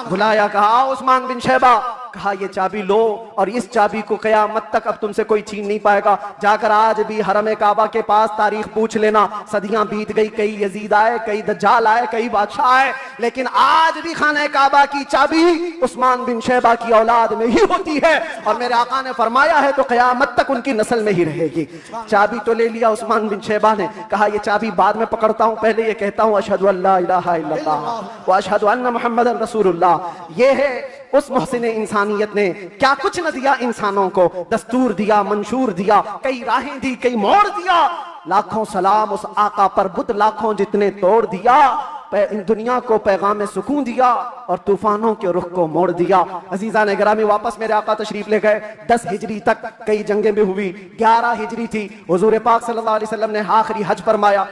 बुलाया, कहा उस्मान बिन शैबा, कहा ये चाबी लो और इस चाबी को क़यामत तक अब तुमसे कोई छीन नहीं पाएगा। जाकर आज भी हरम काबा के पास तारीख पूछ लेना, सदियां बीत गई, कई यजीद आए, कई दज्जाल आए, कई बादशाह आए, लेकिन आज भी खाने काबा की चाबी उस्मान बिन शैबा की औलाद में ही होती है। और मेरे आका ने फरमाया है तो क़यामत तक उनकी नस्ल में ही रहेगी। चाबी तो ले लिया उस्मान बिन शैबा ने, कहा ये चाबी बाद में पकड़ता हूं, पहले ये कहता हूं अशहदु अल्ला इलाहा इल्लल्लाह व अशहदु अन्ना मुहम्मदन रसूलुल्लाह। ये है उस मोहसिन इंसानियत ने क्या कुछ न दिया इंसानों को, दस्तूर दिया, मंशूर दिया, कई राहें दी, कई मोड़ दिया। लाखों सलाम उस आका पर, बुत लाखों जितने तोड़ दिया, दुनिया को पैगाम सुकून दिया और तूफानों के रुख को मोड़ दिया। अजीजा ने गिरामी वापस मेरे आका तशरीफ ले गए। 10 हिजरी तक कई जंगें भी हुई, 11 हिजरी थी, हुजूर पाक सल्लल्लाहु अलैहि वसल्लम ने आखिरी हज फरमाया।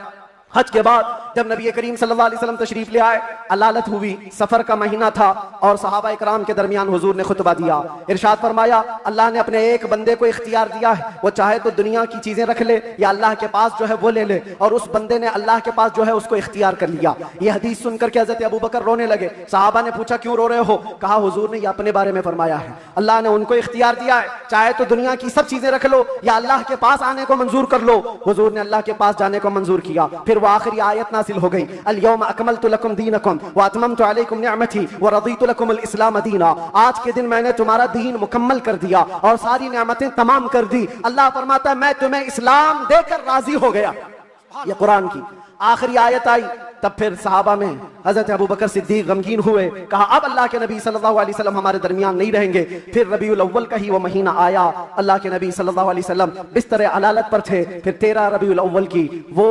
हज के बाद जब नबी करीम सल्लल्लाहु अलैहि वसल्लम तशरीफ ले आए, अलालत हुई, सफर का महीना था और सहाबा इकराम के दरमियान हुजूर ने खुतबा दिया। इरशाद फरमाया अल्लाह ने अपने एक बंदे को इख्तियार दिया है, वो चाहे तो दुनिया की चीजें रख ले या अल्लाह के पास जो है वो ले ले, और उस बंदे ने अल्लाह के पास जो है उसको इख्तियार कर लिया। ये हदीस सुनकर के हजरत अबू बकर रोने लगे। सहाबा ने पूछा क्यों रो रहे हो? कहा हुजूर ने ये अपने बारे में फरमाया है, अल्लाह ने उनको इख्तियार दिया है, चाहे तो दुनिया की सब चीजें रख लो या अल्लाह के पास आने को मंजूर कर लो। हुजूर ने अल्लाह के पास जाने को मंजूर किया। फिर वो आखिरी आयत नाज़िल हो गई, अल यौम अकमलतु लकुम दीनकुम व अतममतु अलैकुम निअमती व रदीतु लकुम अल इस्लाम दीना। आज के दिन मैंने तुम्हारा दीन मुकम्मल कर दिया और सारी नेमतें तमाम कर दी। अल्लाह फरमाता है मैं तुम्हें इस्लाम देकर राजी हो गया। ये कुरान की आखिरी आयत आई। तब फिर सहाबा में हजरत अबू बकर सिद्दीक गमगीन हुए, कहा अब अल्लाह के नबी सल्लल्लाहु अलैहि वसल्लम हमारे दरमियान नहीं रहेंगे। फिर रबीउल अव्वल का ही वो महीना आया, अल्लाह के नबी सल्लल्लाहु अलैहि वसल्लम बिस्तर अलालत पर थे। फिर 13 रबीउल अव्वल की वो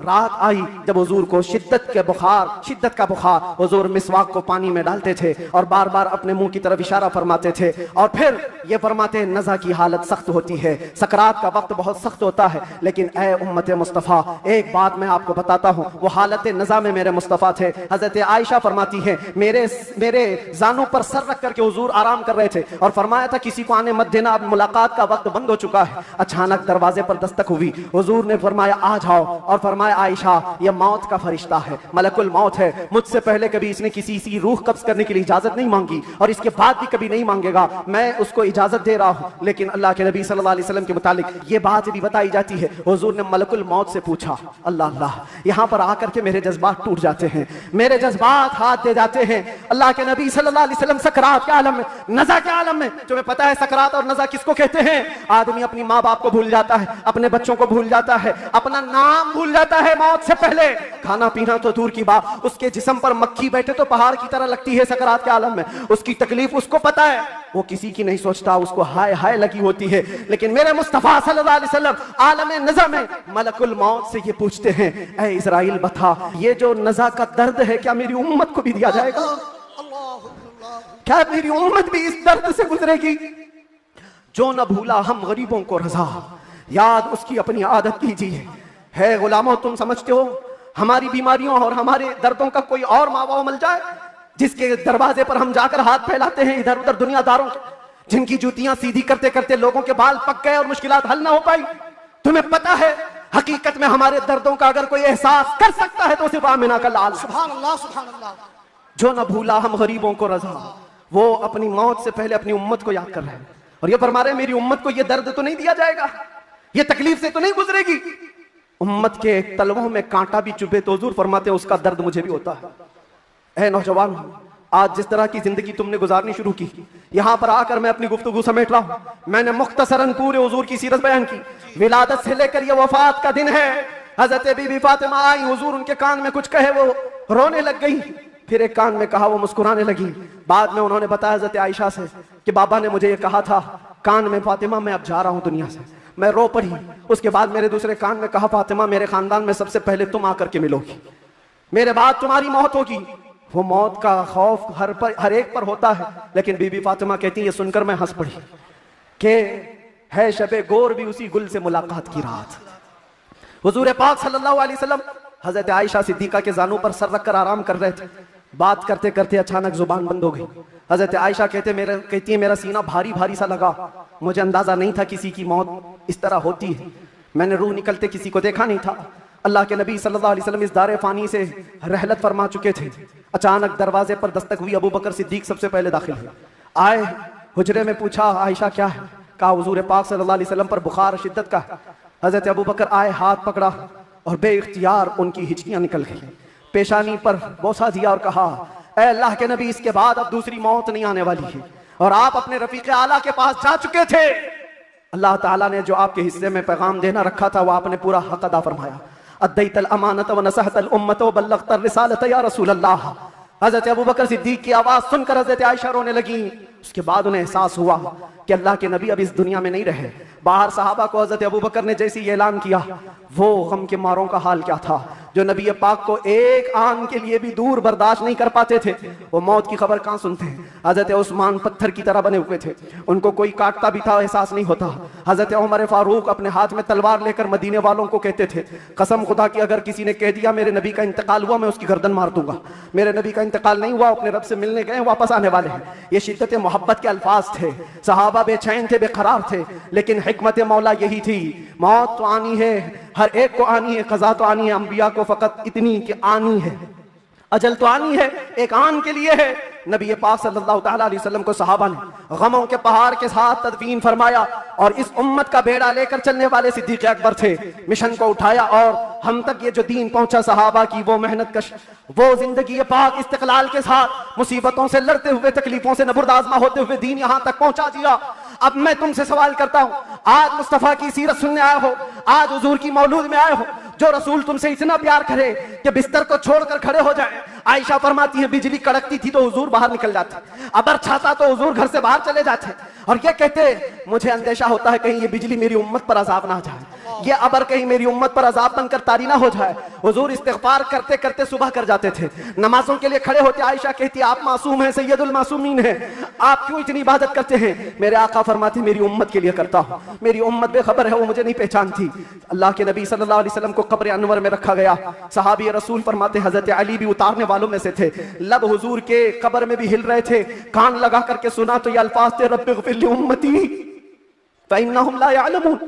रात आई जब हुजूर को शिद्दत का बुखार, हुजूर मिसवाक को पानी में डालते थे और बार बार अपने मुंह की तरफ इशारा फरमाते थे और फिर ये फरमाते नज़ा की हालत सख्त होती है, सकरात का वक्त बहुत सख्त होता है, लेकिन ए उम्मत मुस्तफ़ा एक बात मैं आपको बताता हूँ, वो हालत नज़ा में मेरे मुस्तफ़ा थे। हजरत आयशा फरमाती है मेरे जानों पर सर रख करके हुजूर आराम कर रहे थे और फरमाया था किसी को आने मत देना, अब मुलाकात का वक्त बंद हो चुका है। अचानक दरवाजे पर दस्तक हुई, हुजूर ने फरमाया आ जाओ और फरमाया आयशा ये मौत का फरिश्ता है, मलकुल मौत है, मुझसे पहले कभी इसने किसी की रूह कब्ज करने के लिए इजाजत नहीं मांगी और इसके बाद भी कभी नहीं मांगेगा, मैं उसको इजाजत दे रहा हूँ। लेकिन अल्लाह के नबी सल्लल्लाहु अलैहि वसल्लम के मुतालिक ये बात भी बताई जाती है, हुजूर ने मलकुल मौत से पूछा। अल्लाह अल्लाह, यहाँ पर आकर के मेरे जज्बात टूट जाते हैं, मेरे जज्बात हाथ दे जाते हैं। अल्लाह के नबी सल्लल्लाहु अलैहि वसल्लम सकरात के आलम में, नज़ा के आलम में, तुम्हें पता है सकरात और नज़ा किसको कहते हैं? आदमी अपनी माँ बाप को भूल जाता है, अपने बच्चों को भूल जाता है, अपना नाम भूल जाता है मौत से पहले, खाना पीना तो दूर की बात, उसके जिस्म पर मक्खी बैठे तो पहाड़ की तरह लगती है सकरात के आलम में, उसकी तकलीफ उसको पता है, वो किसी की नहीं सोचता, उसको हाय हाय लगी होती है। लेकिन मेरे मुस्तफा सल्लल्लाहु अलैहि वसल्लम आलम नज़ा में मलकुल मौत से ये पूछते हैं, ऐ इज़राइल बता ये जो नज़ा का दर्द है क्या मेरी उम्मत को भी दिया जाएगा? क्या मेरी उम्मत भी इस दर्द से गुजरेगी? जो न भूला हम गरीबों को रजा, याद उसकी अपनी आदत कीजिए। है गुलामों, तुम समझते हो हमारी बीमारियों और हमारे दर्दों का कोई और मावा मिल जाए जिसके दरवाजे पर हम जाकर हाथ फैलाते हैं इधर उधर दुनियादारों के, जिनकी जूतियां सीधी करते करते लोगों के बाल पक गए और मुश्किलात हल ना हो पाई? तुम्हें पता है हकीकत में हमारे दर्दों का अगर कोई एहसास कर सकता है तो सिर्फ आमिना का लाल। सुभान अल्लाह, सुभान अल्लाह। जो न भूला हम गरीबों को रजा, वो अपनी मौत से पहले अपनी उम्मत को याद कर रहे हैं और ये फरमा रहे हैं मेरी उम्मत को ये दर्द तो नहीं दिया जाएगा, ये तकलीफ से तो नहीं गुजरेगी। उम्मत के तलवों में कांटा भी चुभे तो हुजूर फरमाते हैं उसका दर्द मुझे भी होता है। ऐ नौजवान, आज जिस तरह की जिंदगी तुमने गुजारनी शुरू की, यहां पर आकर मैं अपनी गुफ्तगू समेट रहा हूं। मैंने मुख्तसरन पूरे हुजूर की सीरत बयान की, विलादत से लेकर ये वफात का दिन है। हजरत बीबी फातिमा आई, हुजूर उनके कान में कुछ कहे, वो रोने लग गई, फिर एक कान में कहा, वो मुस्कुराने लगी। बाद में उन्होंने बताया हजरत आयशा से कि बाबा ने मुझे ये कहा था कान में, फातिमा मैं अब जा रहा हूं दुनिया से। मैं रो पड़ी। उसके बाद मेरे दूसरे कान में कहा, फातिमा मेरे खानदान में सबसे पहले तुम आकर के मिलोगी, मेरे बाद तुम्हारी मौत होगी। वो मौत का खौफ हर एक पर होता है, लेकिन बीबी फातिमा कहती है सुनकर मैं हंस पड़ी कि है शबे गोर भी उसी गुल से मुलाकात की रात। हुजूर पाक सल्लल्लाहु अलैहि वसल्लम हजरत आयशा सिद्दीका के जानों पर सर रखकर आराम कर रहे थे। बात करते करते अचानक जुबान बंद हो गई। हजरत आयशा कहती है मेरा सीना भारी भारी सा लगा, मुझे अंदाजा नहीं था किसी की मौत इस तरह होती है, मैंने रूह निकलते किसी को देखा नहीं था। अल्लाह के नबी सल्लल्लाहु अलैहि वसल्लम इस दारे फानी से रहलत फरमा चुके थे। अचानक दरवाजे पर दस्तक हुई, अबू बकर सिद्दीक सबसे पहले दाखिल हुए। आए हुजरे में पूछा आयशा क्या है? कहा हुजूर पाक सल्लल्लाहु अलैहि वसल्लम पर बुखार शिद्दत का है। हजरत अबू बकर आए, हाथ पकड़ा और बेइख्तियार उनकी हिचकियां निकल गई, पेशानी पर बोसा दिया और कहा ऐ अल्लाह के नबी, इसके बाद अब दूसरी मौत नहीं आने वाली है और आप अपने रफीक आला के पास जा चुके थे। अल्लाह ताला ने जो आपके हिस्से में पैगाम देना रखा था वो आपने पूरा हक अदा फरमाया। अद्दैतल अमानत व नसहतल उम्मत व बल्लगतर रिसालत या रसूल अल्लाह। हजरत अबू बकर सिद्दीक की आवाज सुनकर हजरत आयशा रोने लगी। उसके बाद उन्हें एहसास हुआ कि अल्लाह के नबी अब इस दुनिया में नहीं रहे। बाहर सहाबा को हजरत अबू बकर ने जैसे ही ऐलान किया, वो गम के मारों का हाल क्या था जो नबी पाक को एक आन के लिए भी दूर बर्दाश्त नहीं कर पाते थे। वो मौत की खबर कहां सुनते हैं। हजरत उस्मान पत्थर की तरह बने हुए थे, उनको कोई काटता भी था एहसास नहीं होता। हजरत उमर फारूक अपने हाथ में तलवार लेकर मदीने वालों को कहते थे, कसम खुदा की अगर किसी ने कह दिया मेरे नबी का इंतकाल हुआ, मैं उसकी गर्दन मार दूंगा। मेरे नबी का इंतकाल नहीं हुआ, अपने रब से मिलने गए, वापस आने वाले हैं। ये शिद्दत मोहब्बत के अल्फाज थे। सहाबा बेचैन थे, बेकरार थे, लेकिन हिकमत मौला यही थी, मौत तो आनी है, हर एक को आनी है, कज़ा तो आनी है, अंबिया को फकत इतनी कि आनी है, अजल तो आनी है, एक आन के लिए है। नबी पाक सल्लल्लाहु तआला अलैहि वसल्लम को सहाबा ने गमों के पहाड़ के साथ तदफीन फरमाया और इस उम्मत का बेड़ा लेकर चलने वाले सिद्दीक अकबर थे। मिशन को उठाया और हम तक ये जो दीन पहुंचा, सहाबा की वो मेहनत कश, वो जिंदगी पाक इस्तिकलाल के साथ मुसीबतों से लड़ते हुए, तकलीफों से नबुर्दाज़मा होते हुए दीन यहां तक पहुंचा दिया। अब मैं तुमसे सवाल करता हूं, आज मुस्तफा की सीरत सुनने आए हो, आज हुजूर की मौलूद में आए हो, जो रसूल तुमसे इतना प्यार करे कि बिस्तर को छोड़कर खड़े हो जाए। आयशा फरमाती है बिजली कड़कती थी तो हुजूर बाहर निकल जाते, अबर छाता तो हुजूर घर से बाहर चले जाते और ये कहते मुझे अंदेशा होता है कहीं ये बिजली मेरी उम्मत पर अजाब ना जाए, ये अबर कहीं मेरी उम्मत पर अजाब बनकर तारी ना हो जाए। हुजूर इस्तिग़फ़ार करते करते सुबह कर जाते थे, नमाजों के लिए खड़े होते। आयशा कहती आप मासूम हैं, सैयदुल मासूमीन हैं, आप क्यों इतनी इबादत करते हैं? मेरे आका फरमाते मेरी उम्मत के लिए करता हूं, मेरी उम्मत बेखबर है, वो मुझे नहीं पहचानती। अल्लाह के नबी सल्लल्लाहु अलैहि वसल्लम को कब्र अनवर में रखा गया। सहाबी रसूल फरमाते हजरत अली भी उतारने वालों में से थे, लब हुजूर के कब्र में भी हिल रहे थे, कान लगा करके सुना तो ये अल्फाज थे रब्बिग़फ़िर ली उम्मती फ़इन्नहुम ला यअलमून।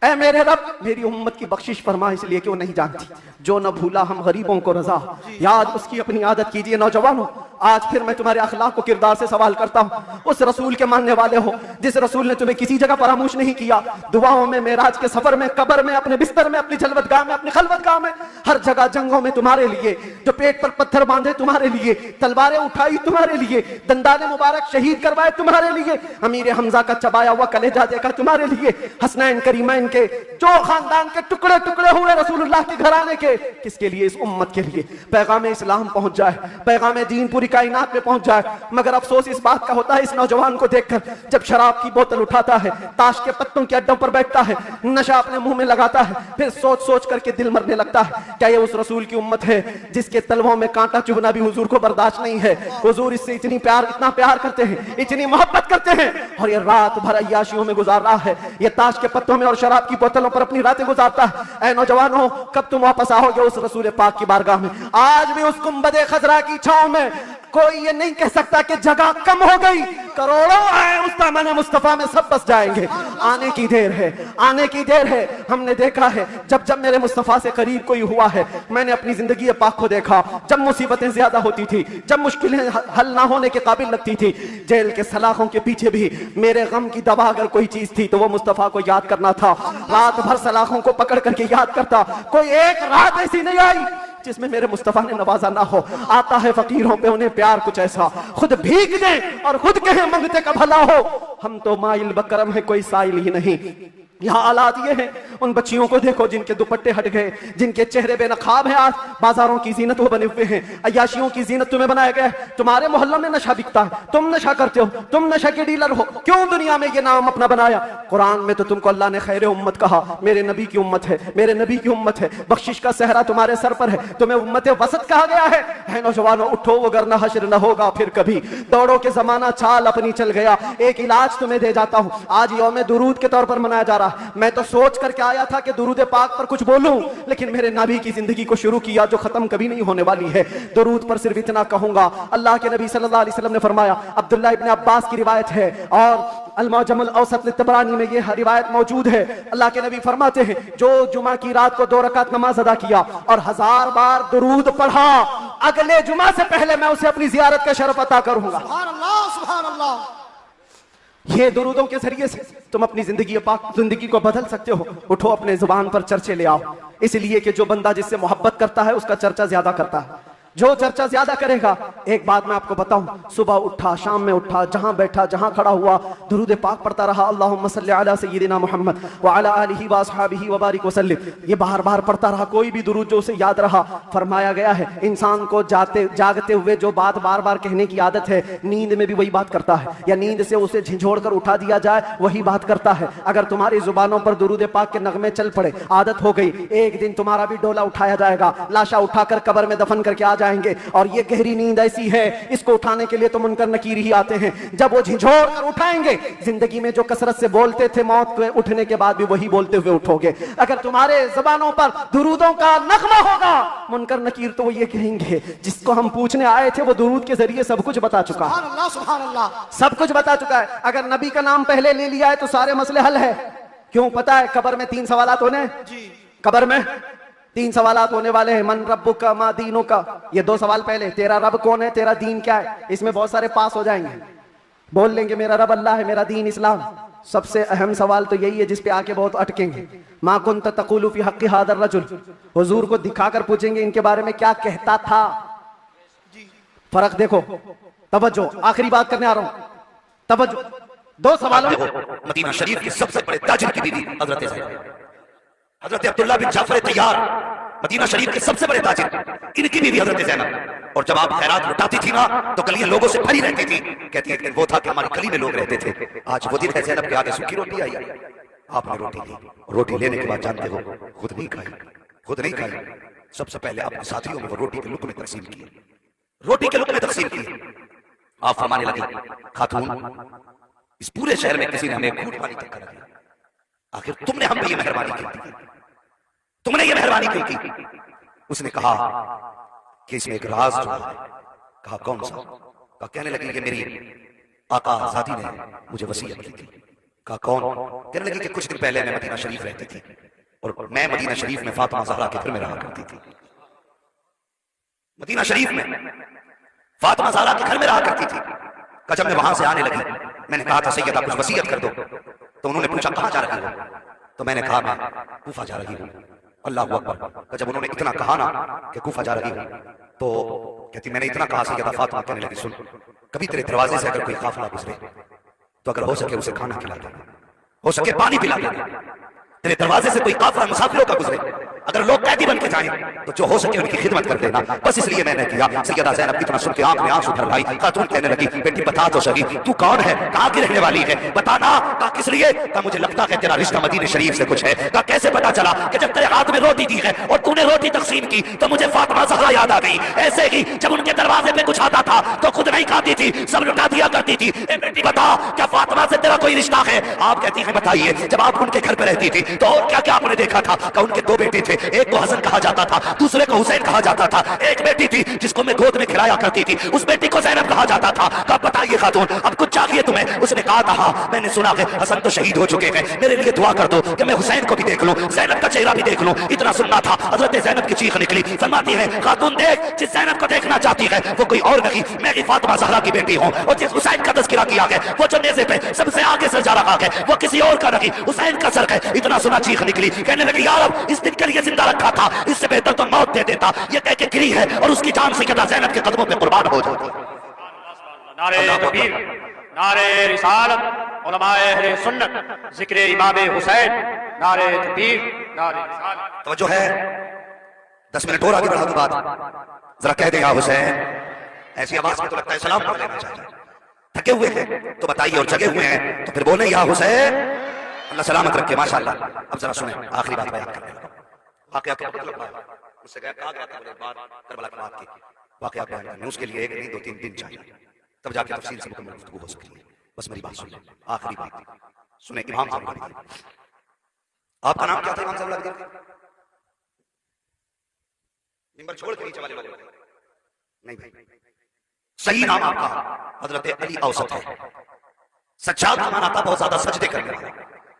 ऐ मेरे रब मेरी उम्मत की बख्शिश फरमा, इसलिए कि वो नहीं जानती। जो न भूला हम गरीबों को रजा, याद उसकी अपनी आदत कीजिए। नौजवानों, आज फिर मैं तुम्हारे अखलाक को किरदार से सवाल करता हूँ। उस रसूल के मानने वाले हो जिस रसूल ने तुम्हें किसी जगह फरामोश नहीं किया, दुआओं में, मेराज के सफर में, कब्र में, अपने बिस्तर में, अपनी जलवतगाह में, अपनी खलवतगाह में, हर जगह जंगों में तुम्हारे लिए, जो पेट पर पत्थर बांधे तुम्हारे लिए, तलवारें उठाई तुम्हारे लिए, दंदाने मुबारक शहीद करवाए तुम्हारे लिए, अमीर हमजा का चबाया हुआ कलेजा देखा तुम्हारे लिए, हसनैन करीमैन के जो खानदान के टुकड़े टुकड़े हुए रसूलुल्लाह के घराने के, किसके लिए? इस उम्मत के लिए पैगाम इस्लाम पहुंच जाए, पैगाम दीन पूरी कायनात में पहुंच जाए। मगर अफसोस इस बात का होता है इस नौजवान को देखकर, जब शराब की बोतल उठाता है, ताश के पत्तों के अड्डों पर बैठता है, नशा अपने मुंह में लगाता है, फिर सोच सोच करके दिल मरने लगता है। क्या ये उस रसूल की उम्मत है जिसके तलवों में कांटा चुभना भी हुजूर को बर्दाश्त नहीं है? हुजूर इससे इतनी प्यार, इतना प्यार करते हैं, इतनी मोहब्बत करते हैं, और ये रात भर अय्याशियों में गुजार रहा है, ये ताश के पत्तों में और शराब की बोतलों पर अपनी रातें गुजारता है। ऐ नौजवानों, कब तुम वापस आओगे उस रसूल पाक की बारगाह में? आज भी उस गुंबदे खजरा की छांव में कोई ये नहीं कह सकता कि जगह कम हो गई, करोड़ों आए उस दामन मुस्तफा में सब बस जाएंगे। आने की देर है, आने की देर है। हमने देखा है जब जब मेरे मुस्तफा से करीब कोई हुआ है, मैंने अपनी जिंदगी पाक को देखा, जब मुसीबतें ज्यादा होती थी, जब मुश्किलें हल ना होने के काबिल लगती थी, जेल के सलाखों के पीछे भी मेरे गम की दवा अगर कोई चीज थी तो वो मुस्तफा को याद करना था। रात भर सलाखों को पकड़ करके याद करता, कोई एक रात ऐसी नहीं आई जिसमें मेरे मुस्तफा ने नवाजा ना हो। आता है फकीरों पे उन्हें प्यार कुछ ऐसा, खुद भीग दे और खुद कहे मंगते का भला हो। हम तो माइल बकरम है, कोई साइल ही नहीं। यहाँ हालात ये हैं, उन बच्चियों को देखो जिनके दुपट्टे हट गए, जिनके चेहरे बेनकाब हैं। आज बाजारों की जीनत वो बने हुए हैं, अय्याशियों की जीनत तुम्हें बनाया गया है। तुम्हारे मोहल्लों में नशा बिकता है, तुम नशा करते हो, तुम नशा के डीलर हो। क्यों दुनिया में ये नाम अपना बनाया? कुरान में तो तुमको अल्लाह ने खैर उम्मत कहा, मेरे नबी की उम्मत है, मेरे नबी की उम्मत है, बख्शिश का सहरा तुम्हारे सर पर है, तुम्हें उम्मत वसत कहा गया है। नौजवानों उठो, वगरना हश्र न होगा फिर कभी, दौड़ो के जमाना चाल अपनी चल गया। एक इलाज तुम्हें दे जाता हूँ, आज यौम दुरूद के तौर पर मनाया जा रहा है। मैं तो सोच करके आया था कि दुरूद पाक पर कुछ बोलूं, लेकिन मेरे नबी की जिंदगी को शुरू किया जो खत्म कभी नहीं होने वाली है। दुरूद पर सिर्फ इतना कहूंगा, अल्लाह के नबी सल्लल्लाहु अलैहि वसल्लम ने फरमाया, अब्दुल्लाह इब्न अब्बास की रिवायत है और अल-मुअजम अल-औसत लित-तबरानी में यह रिवायत मौजूद है। अल्लाह के नबी फरमाते हैं, जो जुमा की रात को 2 रकात नमाज अदा किया और 1000 बार दुरूद पढ़ा, अगले जुमा से पहले मैं उसे अपनी जियारत का शरफ अता करूंगा। सुभान अल्लाह, सुभान अल्लाह। ये दुरूदों के जरिए से तुम अपनी जिंदगी को बदल सकते हो। उठो, अपने जुबान पर चर्चे ले आओ, इसलिए कि जो बंदा जिससे मोहब्बत करता है उसका चर्चा ज्यादा करता है। जो चर्चा ज्यादा करेगा, एक बात मैं आपको बताऊं, सुबह उठा, शाम में उठा, जहां बैठा, जहां खड़ा हुआ, दुरूद पाक पढ़ता रहा, अल्लाहुम्मा सल्ली अला सय्यिदिना मुहम्मद व अला आलिहि व अस्हाबिहि व बारिक वसल्लिम। ये बार बार पढ़ता रहा, कोई भी दुरूद जो उसे याद रहा। फरमाया गया है इंसान को जागते हुए जो बात बार बार कहने की आदत है, नींद में भी वही बात करता है, या नींद से उसे झिझोड़ कर उठा दिया जाए वही बात करता है। अगर तुम्हारी जुबानों पर दुरूद पाक के नगमे चल पड़े, आदत हो गई, एक दिन तुम्हारा भी डोला उठाया जाएगा, लाशा उठाकर कब्र में दफन करके आ जाएंगे। और ये गहरी नींद ऐसी है, इसको उठाने के लिए तो मुनकर नकीर ही आते हैं। जब वो झिझोड़ कर उठाएंगे, जिंदगी में जो कसरत से बोलते थे, मौत के उठने के बाद भी वही बोलते हुए उठोगे। अगर तुम्हारे जुबानों पर दुरूदों का नगमा होगा, मुनकर नकीर तो वो ये कहेंगे, जिसको हम पूछने आए थे वो दुरूद के जरिए सब कुछ बता चुका है, सुभान अल्लाह, सुभान अल्लाह। सब कुछ बता चुका है। अगर नबी का नाम पहले ले लिया है तो सारे मसले हल है। क्यों? पता है कब्र में 3 सवालात होने, कब्र में 3 सवालात होने वाले हैं। मन रब्बुका मा दीनुका, ये 2 सवाल पहले, तेरा रब कौन है, तेरा दीन क्या है। इसमें बहुत सारे पास हो जाएंगे, बोल लेंगे मेरा रब अल्लाह है, मेरा दीन इस्लाम। सबसे अहम सवाल तो यही है जिस पे आके बहुत अटकेंगे, मा कुंत तक़ूलु फी हक़्क़ि हाज़ा रजुल। हुजूर को दिखाकर पूछेंगे इनके बारे में क्या कहता था। फर्क देखो, तवज्जो, आखिरी बात करने आ रहा हूं, तवज्जो। 2 सवालों, मदीना शरीफ के सबसे बड़े ताजिर की बीवी हजरत अब्दुल्ला बिन जाफर तैयार, मदीना शरीफ के सबसे बड़े ताजिर, इनकी बीवी हजरत ज़ैनब। और जब आप खैरात लुटाती थी ना तो गलियां लोगों से भरी रहती थी। कहती है वो था कि हमारी गली में लोग रहते थे, आज वो दिन है ज़ैनब के आगे सूखी रोटी आई, आपने रोटी ली, रोटी लेने के बाद जानते हो खुद नहीं खाई, सबसे पहले अपने साथियों में वो रोटी के लुक़्मे तकसीम किए, रोटी के लुक़्मे तकसीम किए। आप फरमाने लगे, खातून इस पूरे शहर में किसी ने हमें घूंट पानी तक कर दिया, आखिर तुमने हम पे ये मेहरबानी की, तुमने ये मेहरबानी क्यों की। उसने कहा कि इसमें एक राज जो है। कहा कौन सा? कहा कहने लगी कि मेरी आका आजादी ने मुझे वसीयत की थी। कहा कौन? कहने लगी कि कुछ दिन पहले मैं मदीना शरीफ रहती थी और मैं मदीना शरीफ में फातिमा ज़हरा के घर में रहा करती थी, मदीना शरीफ में फातिमा ज़हरा के घर में रहा करती थी। कहा जब मैं वहां से आने लगी, मैंने कहा था सैयदा कुछ वसीयत कर दो, तो उन्होंने पूछा कहां जा रही हो, तो मैंने कहा मैं कूफा जा रही हूँ। अल्लाह अकबर। जब उन्होंने इतना कहा ना कि कूफा जा रही हूँ, तो कहती मैंने इतना कहा सैयदा फातिमा, कहने लगी सुन, कभी तेरे दरवाजे से अगर कोई काफिला गुजरे तो अगर हो सके उसे खाना खिला दे, हो सके पानी पिला दे। तेरे दरवाजे से कोई काफिला मुसाफिरों का गुजरे, अगर लोग कैदी बन के जाएं तो जो हो सके उनकी खिदमत कर देना। बस इसलिए मैंने किया। सैयदा ज़ैनब इतना सुन के आंख में आंसू भर आई। खातून कहने लगी बेटी बता तो सही, तू कौन है, कहाँ की रहने वाली है, बताना। कहा किस लिए? कहा मुझे लगता है तेरा रिश्ता मदीने शरीफ से कुछ है। कहा कैसे पता चला? कि जब तेरे हाथ में रोटी दी है और तूने रोटी तकसीम की तो मुझे फातिमा ज़हरा याद आ गई। ऐसे ही जब उनके दरवाजे पे कुछ आता था तो खुद नहीं खाती थी, सब लुटा दिया करती थी। बेटी बता क्या फातिमा से तेरा कोई रिश्ता है? आप कहती है बताइए। जब आप उनके घर पे रहती थी तो और क्या क्या आपने देखा था? कहा उनके 2 बेटे थे, एक को हसन कहा जाता था, दूसरे को हुसैन कहा जाता था। एक बेटी थी जिसको मैं गोद में खिलाया करती थी, उस बेटी को ज़ैनब कहा जाता था। कहा बताइए खातून अब कुछ चाहिए तुम्हें? उसने कहा था मैंने सुना है हसन तो शहीद हो चुके हैं, मेरे लिए दुआ कर दो कि मैं हुसैन को भी देख लूं, ज़ैनब का चेहरा भी देख लूं। इतना सुनना था। हजरत ज़ैनब की चीख निकली। फरमाती है खातून देख, जिस ज़ैनब को देखना चाहती है वो कोई और नहीं, मैं ही फातिमा ज़हरा की बेटी हूं। और जिस हुसैन का तज़किरा किया है वो जो नेज़े पे सबसे आगे सर जा रहा है वो किसी और का नहीं, हुसैन का सर है। इतना सुना चीख निकली। कहने लगी यार अब इस दिन के लिए जिंदा रखा था, इससे बेहतर तो मौत दे देता। ये कह के गिरी है और उसकी जान सैयदा ज़ैनब के कदमों पे कुर्बान हो जाती। नारे तकबीर, नारे रिसालत, उलमाए अहले सुन्नत, जिक्र इमाम हुसैन, नारे तकबीर, नारे रिसालत। तो जो है 10 मिनट और आगे बढ़ा दो बात, जरा कह दे या हुसैन। ऐसी आवाज में तो लगता है सलाम कर लेना चाहिए। थके हुए हैं तो बताइए और जगे हुए हैं तो फिर बोले या हुसैन। अल्लाह सलामत रखे। माशाअल्लाह। अब जरा सुने आखिरी बात बयान करने लगा। वाकया क्या मतलब है? उससे कहा गया था बात करबला की बात की, वाकया बयान करने उसके लिए 1 नहीं 2-3 दिन चाहिए, तब जाके तफसील से मुकम्मल गुफ्तगू हो सकती है। बस मेरी बात सुन ले, आखिरी बात सुने। इमाम साहब आपका नाम क्या था? इमाम साहब मिंबर छोड़ के नीचे वाले लोग नहीं भाई, सही नाम आपका हजरत अली औसत है। सज्जाद का माना आता बहुत ज्यादा सजदे करने वाला,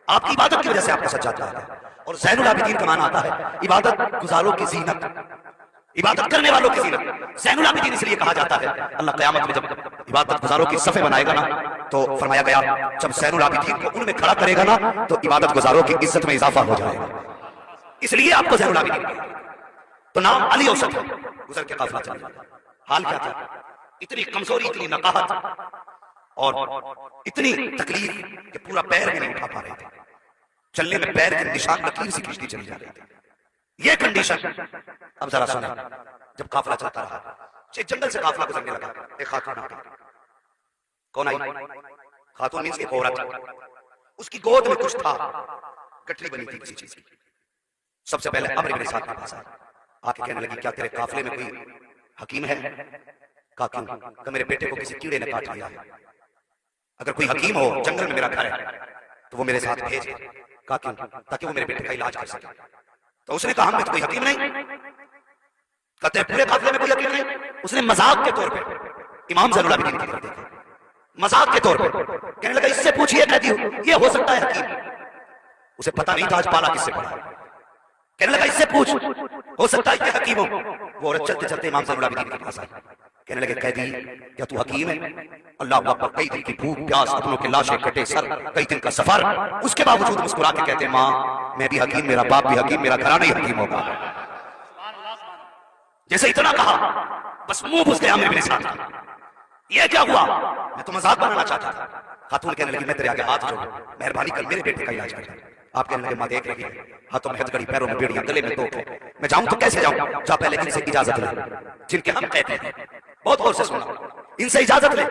आपकी इबादत की वजह से आपका सज्जाद आता है। और ज़ैनुल आबिदीन का माना आता है इबादत गुजारों की जीनत, इबादत करने वालों की जीनत। ज़ैनुल आबिदीन इसलिए कहा जाता है, अल्लाह क़यामत में जब इबादत गुजारों की सफ़े बनाएगा ना, तो फरमाया गया जब ज़ैनुल आबिदीन को उनमें खड़ा करेगा ना, तो इबादत गुजारों की इज्जत में इजाफा हो जाएगा। इसलिए आपको ज़ैनुल आबिदीन तो नाम अली औसत है। गुजर के काफिला चला, हाल क्या था? इतनी कमजोरी, इतनी नकाहत और इतनी तकलीफ कि पूरा पैर भी नहीं उठा पा रहे थे। चलने में पैर के निशान लकीर सी खींचती चली जा रही थी। ये कंडीशन। अब जरा सुने, जब काफिला चलता रहा, एक जंगल से काफिला गुजरने लगा, एक खातून आ गई। कौन आई? खातून मींस एक औरत। उसकी गोद में कुछ था, गठरी बनी थी किसी चीज की। सबसे पहले अम्र इब्न साद के पास आके कहने लगी, क्या तेरे काफिले में कोई हकीम है? कहा क्यों? कि मेरे बेटे को किसी कीड़े ने काट लिया है, अगर कोई हकीम हो, जंगल में मेरा घर है, तो वो मेरे साथ भेज। कहा क्यों? ताकि वो मेरे बेटे का इलाज कर सके। तो उसने कहा हम में तो कोई हकीम नहीं। कहते पूरे काफिले में कोई हकीम नहीं। उसने मजाक के तौर पे इमाम ज़ैनुल आबिदीन की तरफ देखा, मजाक के तौर पे कहने लगा इससे पूछिए, कहती हूँ ये हो सकता है हकीम। उसे पता नहीं था आज पाला किससे पड़ा। कहने लगा इससे पूछ, हो सकता है ये हकीम हो। वो औरत चलते चलते इमाम ज़ैनुल आबिदीन के पास आई। कहने लगे कैदी क्या तू हकीम है? अल्लाह अकबर। कई दिन की भूख प्यास, अपनों के लाशें कटे सर, कई दिन का सफर, उसके बावजूद मुस्कुरा के कहते माँ मैं भी हकीम, मेरा बाप भी हकीम, मेरा घराना ही हकीम होगा। जैसे इतना कहा बस मुंह घुस गया मेरे साथ। ये क्या हुआ? मैं तो मजाक बनाना चाहता था। खातून कहने लगी मैं तेरे आगे हाथ जोड़ूं, मेहरबानी कर मेरे बेटे का इलाज कर। आप कहने लगे माँ देख रही है, हाथों में हथकड़ी, पैरों में बेड़ियां, गले में तोप, मैं जाऊं तो कैसे जाऊं? जा पहले इनसे इजाजत ले, जिनके हम कैदी हैं। बहुत गौर से सुना, इनसे इजाजत ले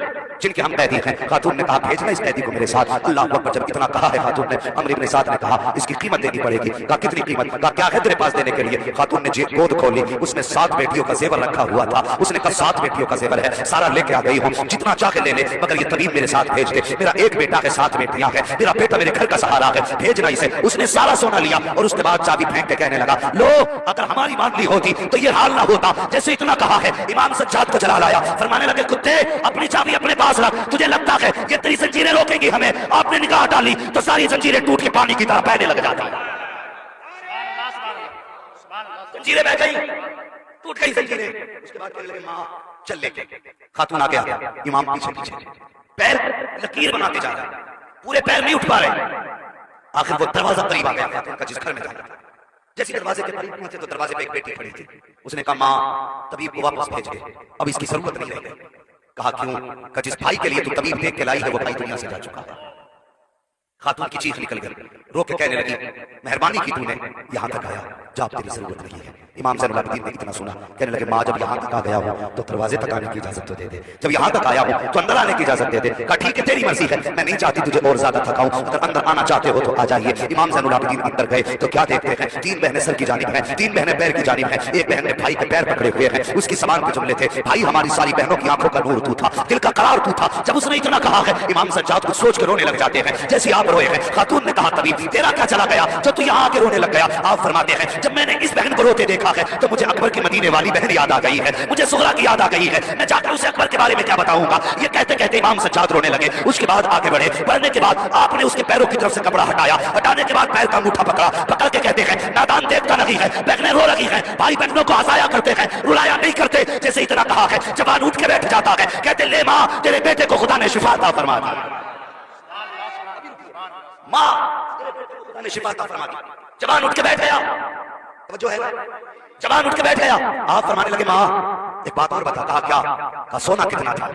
जिनके हम कैदी हैं। खातून ने कहा भेजना इस कैदी को मेरे साथ। अल्लाह अकबर। जब इतना कहा है खातून ने, अम्र इब्न साद ने कहा इसकी कीमत देनी पड़ेगी। कहा कितनी कीमत? कहा क्या है तेरे पास देने के लिए? खातून ने गोद खोली, उसमें 7 बेटियों का जेवर रखा हुआ था। उसने कहा 7 बेटियों का जेवर है, सारा लेके आ गई हूँ, जितना चाह के ले ले, मगर ये तबीब मेरे साथ भेज दे। मेरा एक बेटा है, 7 बेटियां हैं, मेरा बेटा मेरे घर का सहारा है, भेजना इसे। उसने सारा सोना लिया और उसके बाद चाबी फेंक के कहने लगा लो अगर हमारी मान ली होती तो ये हाल ना होता। जैसे इतना कहा है इमाम सज्जाद को जला लाया, फरमाने लगे कुत्ते अपनी चाबी अपने पास रख, तुझे लगता है ये तेरी जंजीरें रोकेंगी हमें? आपने निगाह डाली तो सारी जंजीरें टूट के पानी की तरह बहने लग जाती। जंजीरें बह गई, टूट गई जंजीरें। उसके बाद कहने लगे माँ चल लेके। खातून आ गया, इमाम पीछे पीछे, पैर लकीर बनाते जा रहे, पूरे पैर नहीं उठ पा रहे। आखिर वो दरवाजा करीब आ गया खातून का जिस घर में जाना। जैसे दरवाजे के करीब पहुंचे तो दरवाजे पे एक बेटी खड़ी थी। उसने कहा माँ तबीब को वापस भेज दे, अब इसकी जरूरत नहीं है। कहा क्यों? कहा जिस भाई के लिए तू तबीब देख के लाई है वो भाई दुनिया से जा चुका है। खातून की चीख निकल गई, रो के कहने लगी मेहरबानी की तूने यहाँ तक आया, जब तेरी जरूरत नहीं है। इमाम ज़ैनुल आबिदीन ने इतना सुना, कहने लगे माँ जब यहाँ तक आ गया हूँ तो दरवाजे तक आने की इजाजत तो दे दे, जब यहाँ तक आया हूँ तो अंदर आने की इजाजत दे दे। कहा ठीक है तेरी मर्जी है, मैं नहीं चाहती तुझे और ज्यादा थकाऊं, अगर अंदर आना चाहते हो तो आ जाइए। इमाम ज़ैनुल आबिदीन अंदर गए तो क्या देखते हैं 3 बहनें सर की जानिब हैं, 3 बहनें पैर की जानिब हैं। एक बहन ने भाई के पैर पकड़े हुए हैं, उसकी समान के जुमले थे भाई हमारी सारी बहनों की आंखों का नूर तू था, दिल का करार तू था। जब उसने इतना कहा है इमाम सज्जाद कुछ सोच के रोने लग जाते हैं जैसे आप रोए हैं। खातून ने कहा तबीब तेरा क्या चला गया जो तू यहाँ आके रोने लग गया? आप फरमाते हैं जब मैंने इस बहन को रोते देखा है तो मुझे अकबर की मदीने वाली बहन याद आ गई है, मुझे सुगरा की याद आ गई है, मैं जाकर उसे अकबर के बारे में क्या बताऊंगा। ये कहते कहते इमाम सज्जाद रोने लगे। उसके बाद आगे बढ़े, बढ़ने के बाद आपने उसके पैरों की तरफ से कपड़ा हटाया, हटाने के बाद पैर का अंगूठा पकड़ा, पकड़ के कहते हैं नादान देखता नहीं है, बहनें रो रही हैं, भाई बहनों को हंसाया करते हैं, रुलाया नहीं करते। जैसे इतना कहा है जवान उठ के बैठ जाता है, कहते ले माँ तेरे बेटे को खुदा ने शिफा अता फरमा दी, माँ खुदा ने शिफा अता फरमा दी। जवान उठ के बैठ गया, जो है जवान उठ के बैठ गया। आप फरमाने लगे माँ एक बात और बता। कहा क्या? कहा सोना कितना था?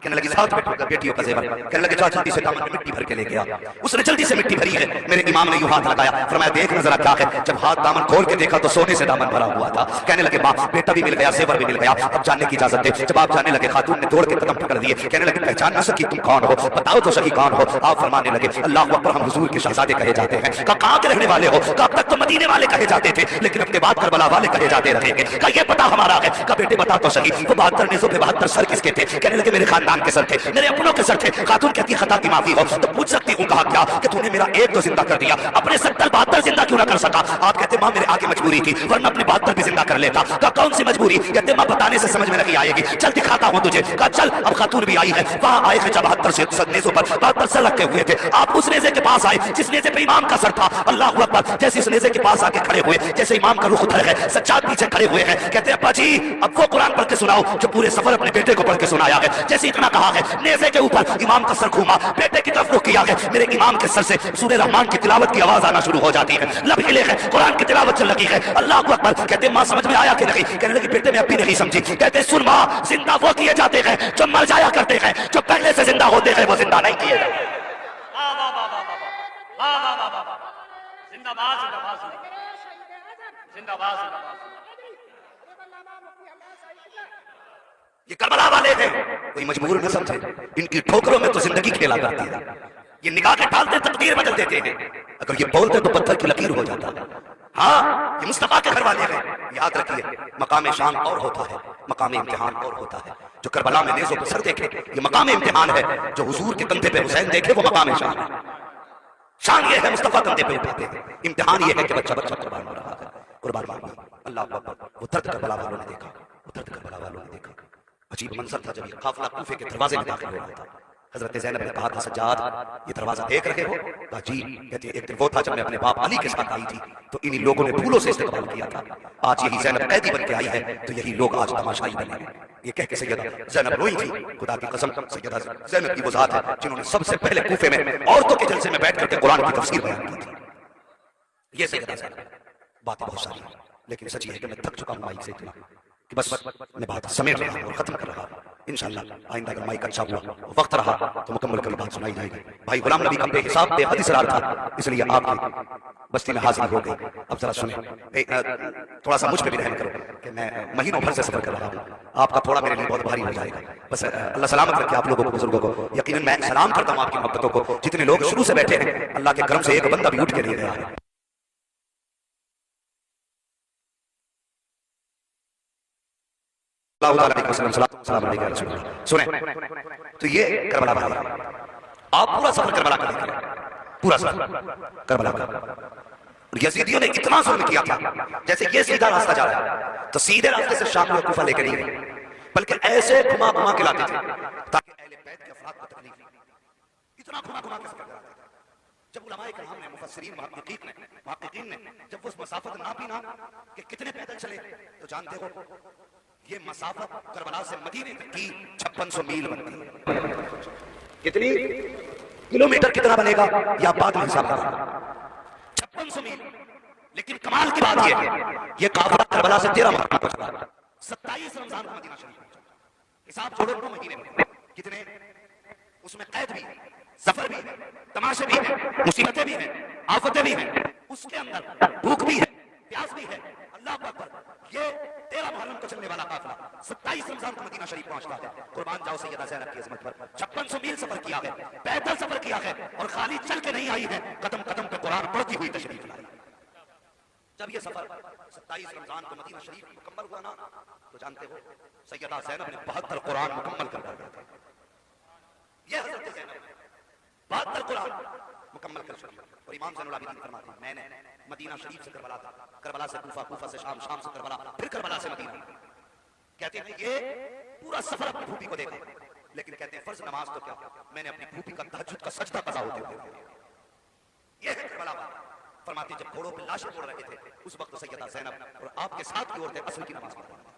कहने लगी 7 बेटियों का जेवर। कहने लगे जा जल्दी से दामन में मिट्टी भर के लेके आ। उसने जल्दी से मिट्टी भरी है, मेरे इमाम ने यूं हाथ लगाया, फरमाया देख नजर क्या है। जब हाथ दामन खोल के देखा तो सोने से दामन भरा हुआ था। कहने लगे माँ बेटा भी मिल गया, जेवर भी मिल गया, अब जानने की इजाजत दे। जब आप जाने लगे खातून ने दौड़ के कदम पकड़ दिए, कहने लगे पहचान न सकी तुम कौन हो, बताओ तो सही कौन हो। आप फरमाने लगे अल्लाह अकबर हम हुजूर के शहजादे कहे जाते हैं। कहाँ के रहने वाले हो? कब तक तो मदीने वाले कहे जाते थे लेकिन अपने बाद करबला वाले कहे जाते रहेंगे। का ये पता हमारा है? का बेटे बता तो सही वो 72 नेज़ों पे 72 सर किसके थे? कहने लगे मेरे खानदान के सर थे, मेरे अपनों के सर थे। खातून कहती है खता की माफी हो तो पूछ सकती हूँ। कहा क्या? कि तूने मेरा एक तो जिंदा कर दिया, अपने 72 जिंदा क्यों ना कर सका? आप कहते माँ मेरे आगे मजबूरी थी वरना अपने 72 भी जिंदा कर लेता। कहा कौन सी मजबूरी? कहते माँ बताने से समझ में नहीं आएगी, चल दिखाता हूँ तुझे। कहा चल। अब खातून भी आई है, वहां आए हैं 72 नेज़ों पर 72 सर रखे हुए थे। आप उस नेज़े के पास आए जिस नेज़े पे इमाम का सर था। अल्लाह अकबर। जैसे इस नेज़े के पास आके खड़े हुए, जैसे इमाम का रुख उधर है, सज्जाद पीछे खड़े हुए हैं। कहते अब्बा जी अब वो कुरान पढ़ के सुनाओ जो पूरे सफर अपने बेटे को पढ़ के सुनाया है। जैसे झुकना कहा है, नेज़े के ऊपर इमाम का सर घूमा, बेटे की तरफ रुख किया है, मेरे इमाम के सर से सूरह रहमान की तिलावत की आवाज आना शुरू हो जाती है, लब हिले है, कुरान की तिलावत चल लगी है। अल्लाह अकबर। कहते माँ समझ में आया कि नहीं? कहने लगी बेटे मैं अभी नहीं समझी। कहते सुन माँ, जिंदा वो किए जाते हैं जो मर जाया करते हैं, जो पहले से जिंदा होते हैं वो जिंदा नहीं किए जाते। जिंदाबाद जिंदाबाद जिंदाबाद जिंदाबाद। ये करबला वाले थे, कोई मजबूर न समझे, इनकी ठोकरों में तो जिंदगी खेला करती है। ये निगाह के डालते तकदीर बदल देते हैं, अगर ये बोलते तो पत्थर की लकीर हो जाता। हाँ, ये मुस्तफा के घर वाले हैं। याद रखिए, मकाम शान और होता है, मकाम इम्तिहान और होता है। जो करबला में नेज़ों पर सर देखे ये मकाम इम्तिहान है, जो हुजूर के कंधे पे हुसैन देखे वो मकाम शान है। शान ये है मुस्तफा कंधे पे उठाते हैं, इम्तिहान ये है कि बच्चा बच्चा कुर्बान हो रहा है, कुर्बान मांगा। अल्लाह अकबर। वो दर्द करबला वालों ने देखा, वो दर्द करबला वालों ने देखा। अजीब मंजर था जब ये काफिला कूफे के दरवाजे में दाखिल हो रहा था। हजरत ज़ैनब ने कहा था सज्जाद ये दरवाजा देख रहे हो? कहा जी। कहते एक दिन वो था जब मैं अपने बाप अली के साथ आई थी तो इन्हीं लोगों ने फूलों से इस्तकबाल किया था। आज यही ज़ैनब कैदी बन के आई है तो यही लोग आज तमाशाई बने। ये कह के सैयदा ज़ैनब रोई थी। खुदा की कसम सैयदा ज़ैनब की वो ज़ात है जिन्होंने सबसे पहले कूफे में औरतों के जलसे में बैठ करके कुरान की तफसीर बयान की थी। ये सैयदा ज़ैनब। बातें बहुत सारी लेकिन सच्ची है कि मैं थक चुका हूँ माइक से इतना कि बस मैं बात समेट रहा हूँ और खत्म कर रहा हूँ। इंशाअल्लाह आइंदा अगर माइक अच्छा हुआ वक्त रहा तो मुकम्मल कल बात सुनाई जाएगी। भाई गुलाम नबी का बेहिसाब बेहद इसरार था, इसलिए आपकी बस्ती में हाजिर हो गए। अब जरा सुने, थोड़ा सा मुझ पे भी रहम करो कि मैं महीनों भर से सफर कर रहा हूँ, आपका थोड़ा मेरे लिए बहुत भारी हो जाएगा। बस अल्लाह सलामत रखे आप लोगों को, बुजुर्गों को। यकीनन मैं सलाम करता हूँ आपकी मोहब्बतों को। जितने लोग शुरू से बैठे हैं अल्लाह के करम से एक बंदा भी उठ के नहीं गया है। सुने तो ये करबला वाला आप पूरा सफर करबला का देखिए, पूरा सफर करबला का। यजीदियों ने इतना जुल्म किया था, जैसे ये सीधा रास्ता जा रहा है तो सीधे रास्ते से शाम और कूफा लेकर नहीं गए, बल्कि ऐसे घुमा घुमा के लाते थे ताकि अहले बैत के अफराद को तकलीफ नहीं। इतना घुमा घुमा के सफर कराते थे। जब उलमाए कराम ने, मुफस्सिरीन मुहक्किकीन ने जब वो मसाफत नापी ना कि कितने पैदल चले तो जानते हो ये मसाफत करबला से मदीने तक की 5600 मील बनती है। कितनी किलोमीटर कितना बनेगा या बाद में हिसाब लगा 5600 मील। लेकिन कमाल की बात ये काफिला करबला से 13 महीने पहुंचा, 27 रमजान को मदीना शरीफ पहुंचा। हिसाब छोड़ो 2 महीने में कितने, उसमें कैद भी है, सफर भी है, तमाशे भी है, मुसीबतें भी हैं, आफतें भी हैं, उसके अंदर भूख भी है, प्यास भी है। अल्लाह अकबर। ये 13 मुहर्रम को चलने वाला काफिला 27 रमजान को मदीना शरीफ पहुंचता है। कुर्बान जाओ सैयदा ज़ैनब की अज़मत पर। 5600 मील सफर किया है, पैदल सफर किया है और खाली चल के नहीं आई है, कदम कदम पे कुरान पढ़ती हुई तशरीफ लाई। जब ये सफर 27 रमजान को मदीना शरीफ मुकम्मल हुआ ना तो जानते हो सैयदा ज़ैनब ने 72 कुरान मुकम्मल कर दिया। ये हज़रत ज़ैनब 72 कुरान मुकम्मल कर चुकी। और इमाम ज़ैनुल आबिदीन फरमाते हैं मैंने मदीना शरीफ से करबला था, करबला से कूफा, कूफा से शाम, शाम से करबला, फिर करबला से मदीना। कहते हैं ये पूरा सफर अपनी फूफी को देखा, लेकिन कहते हैं फर्ज नमाज तो क्या, मैंने अपनी फूफी का तहज्जुद का सजदा कज़ा होते हुए देखा। ये है करबला। फरमाते जब घोड़ों पे लाशें उड़ रहे थे उस वक्त सैयदा ज़ैनब और आपके साथ की औरतें असर की नमाज पढ़ रही थी।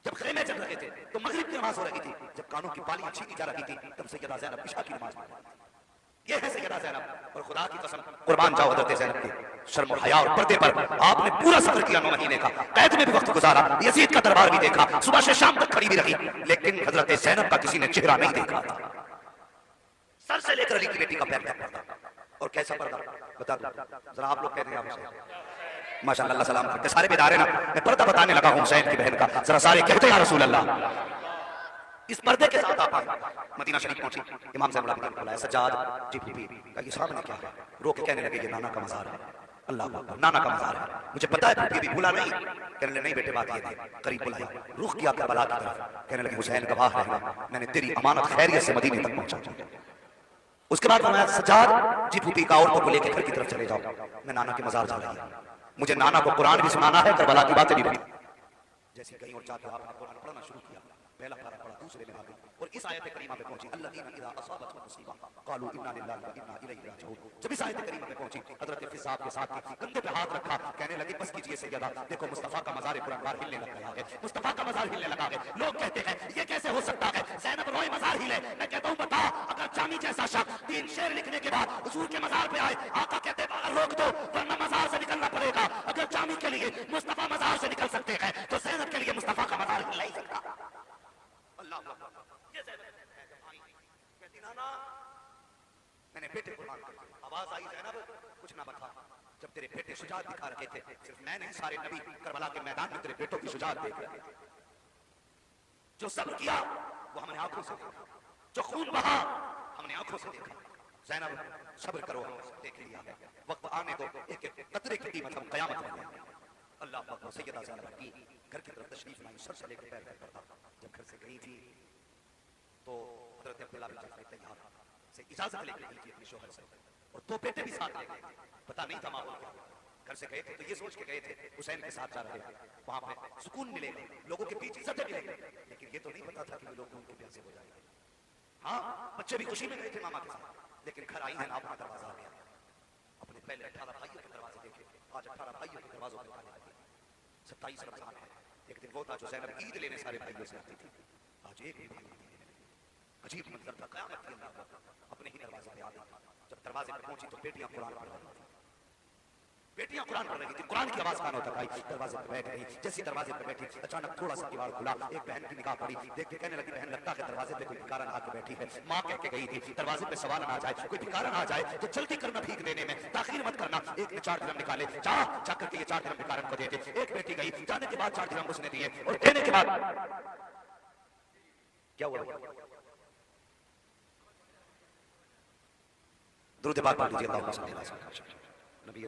जब खेमे चल रहे थे तो मगरिब की नमाज हो रही थी। जब कानों की बालियां छीनी जा रही थी तब सैयदा ज़ैनब इशा की नमाज पढ़ रही थी। ये है सैयदा ज़ैनब। और खुदा की कसम कुर्बान जाओ हज़रत ज़ैनब के शर्म और हया और पर्दे पर आपने पूरा सफर किया 9 महीने का, कैद में भी वक्त गुजारा, यजीद का दरबार भी देखा, सुबह से शाम तक खड़ी भी रही, लेकिन हज़रत ज़ैनब का किसी ने चेहरा नहीं देखा था। सर से लेकर अली की बेटी का पैर तक पर्दा। और कैसा पर्दा बता दो जरा, आप लोग कहते हैं माशाअल्लाह सलाम करते सारे बेदार हैं ना। मैं पर्दा बताने लगा हूं हुसैन की बहन का, जरा सारे कहते हैं या रसूल अल्लाह। इस पर्दे के साथ आप मदीना शरीफ पहुंची। इमाम ज़ैनुल आबिदीन ने बुलाया सज्जाद जी बीबी का ये सामने क्या है, रो के कहने लगे ये नाना का मज़ार है। अल्लाह अकबर, नाना का मज़ार है, मुझे पता है बीबी भूला नहीं। कहने लगे नहीं बेटे बात ये थी। करीब बुलाया, रुख किया करबला की तरफ, कहने लगे हुसैन गवाह रहना मैंने तेरी अमानत खैरियत से मदीने तक पहुंचा। उसके बाद फरमाया सज्जाद जी फूफी का औरतों को लेकर घर की तरफ चले जाओ, मैं नाना के मज़ार जा रही हूं, मुझे नाना को कुरान भी सुनाना है, करबला की बातें भी बतानी। जैसे कहीं और जाकर आपने कुरान पढ़ना शुरू किया, पहला पारा पढ़ा, दूसरे में आ गई और इस आयत करीमा पे पहुंची अल्लज़ीना इज़ा असाबतहुम मुसीबा क़ालू इन्ना लिल्लाहि व इन्ना इलैहि राजिऊन। जब इस आयत करीमा पे पहुंची हज़रत फिज़ाब के साथ कंधे पे हाथ रखा, कहने लगे बस कीजिए सैयदा, देखो मुस्तफ़ा का मज़ार कुरान हिलने लग गया है, मुस्तफ़ा का मज़ार हिलने लगा है। लोग कहते हैं ये कैसे हो सकता है, ज़ैनब रोए मज़ार हिले, शक 3 शेर लिखने के बाद हुजूर के मजार पे आए, आका कहते रोक दो वरना मजार से निकलना पड़ेगा। अगर जामी के लिए मुस्तफा मजार से निकल सकते हैं तो ज़ैनब के लिए मुस्तफा का मजार हिल नहीं सकता। अल्लाह ये कहती नाना मैंने बेटे को मार आवाज आई ज़ैनब कुछ ना बता, जब तेरे बेटे शुजाअत दिखा रहे थे, सिर्फ मैं नहीं सारे नबी करबला के मैदान में तेरे बेटों की शुजाअत देख रहे थे। जो सब्र किया वो हमने आंखों से देखा, जो खून बहा हमने आंखों से देखा। ज़ैनब सब्र करो, देख लिया है, वक्त आने दो, एक एक कतरे की कीमत हम कयामत में देंगे। अल्लाह अकबर। सैयदा ज़ैनब की घर की तरफ तशरीफ लाई, सर से लेकर पैर तक पड़ा। जब घर से गई थी तो हज़रत अब्दुल्लाह बिन जाफ़र तैयार से इजाजत लेकर गई थी अपने शौहर से, और 2 बेटे भी साथ ले गए थे। पता नहीं था माहौल क्या। घर से गए थे तो ये सोच के गए थे हुसैन के साथ जा रहे थे, वहां पे सुकून मिलेगा, लोगों के बीच इज्जत मिलेगी, लेकिन ये तो नहीं पता था कि लोग उनके प्यासे हो जाएंगे। हाँ, बच्चे भी खुशी में गए थे मामा के साथ, लेकिन घर आई है ना अपना दरवाजा आ गया। अपने पहले 18 भाइयों के दरवाजे देखे, आज 18 भाइयों के दरवाजों पे ताले लगे। 27 रमजान है। एक दिन वो था जो ज़ैनब ईद लेने सारे भाइयों से आती थी, आज एक भी भाई नहीं देने लगे। अजीब मंजर था, क़यामत की अल्लाह अपने ही दरवाजे पे आ गई। जब दरवाजे पे पहुंची तो बेटियां कुरान पढ़ रही थी, बेटियां कुरान पढ़ रही थी, कुरान की आवाज कानों तक आई। दरवाजे पर बैठ गई, जैसी दरवाजे पर बैठी अचानक थोड़ा सा किवाड़ खुला, एक बहन की निगाह पड़ी, देख के कहने लगी बहन लगता है दरवाजे पे कोई भिखारन आके बैठी है। माँ कह के गई थी दरवाजे पे सवाल ना आ जाए, कोई भिखारन आ जाए तो जल्दी करना भीख देने में, ताखीर मत करना। एक ने 4 दिरहम निकाले, जा करके ये 4 दिरहम भिखारन को दे दे। एक बेटी गई, जाने के बाद 4 दिरहम उसने दिए, और देने के बाद क्या हुआ? दुरूद पाक पढ़ लीजिए, अल्लाहुम्मा सल्ली अला नबी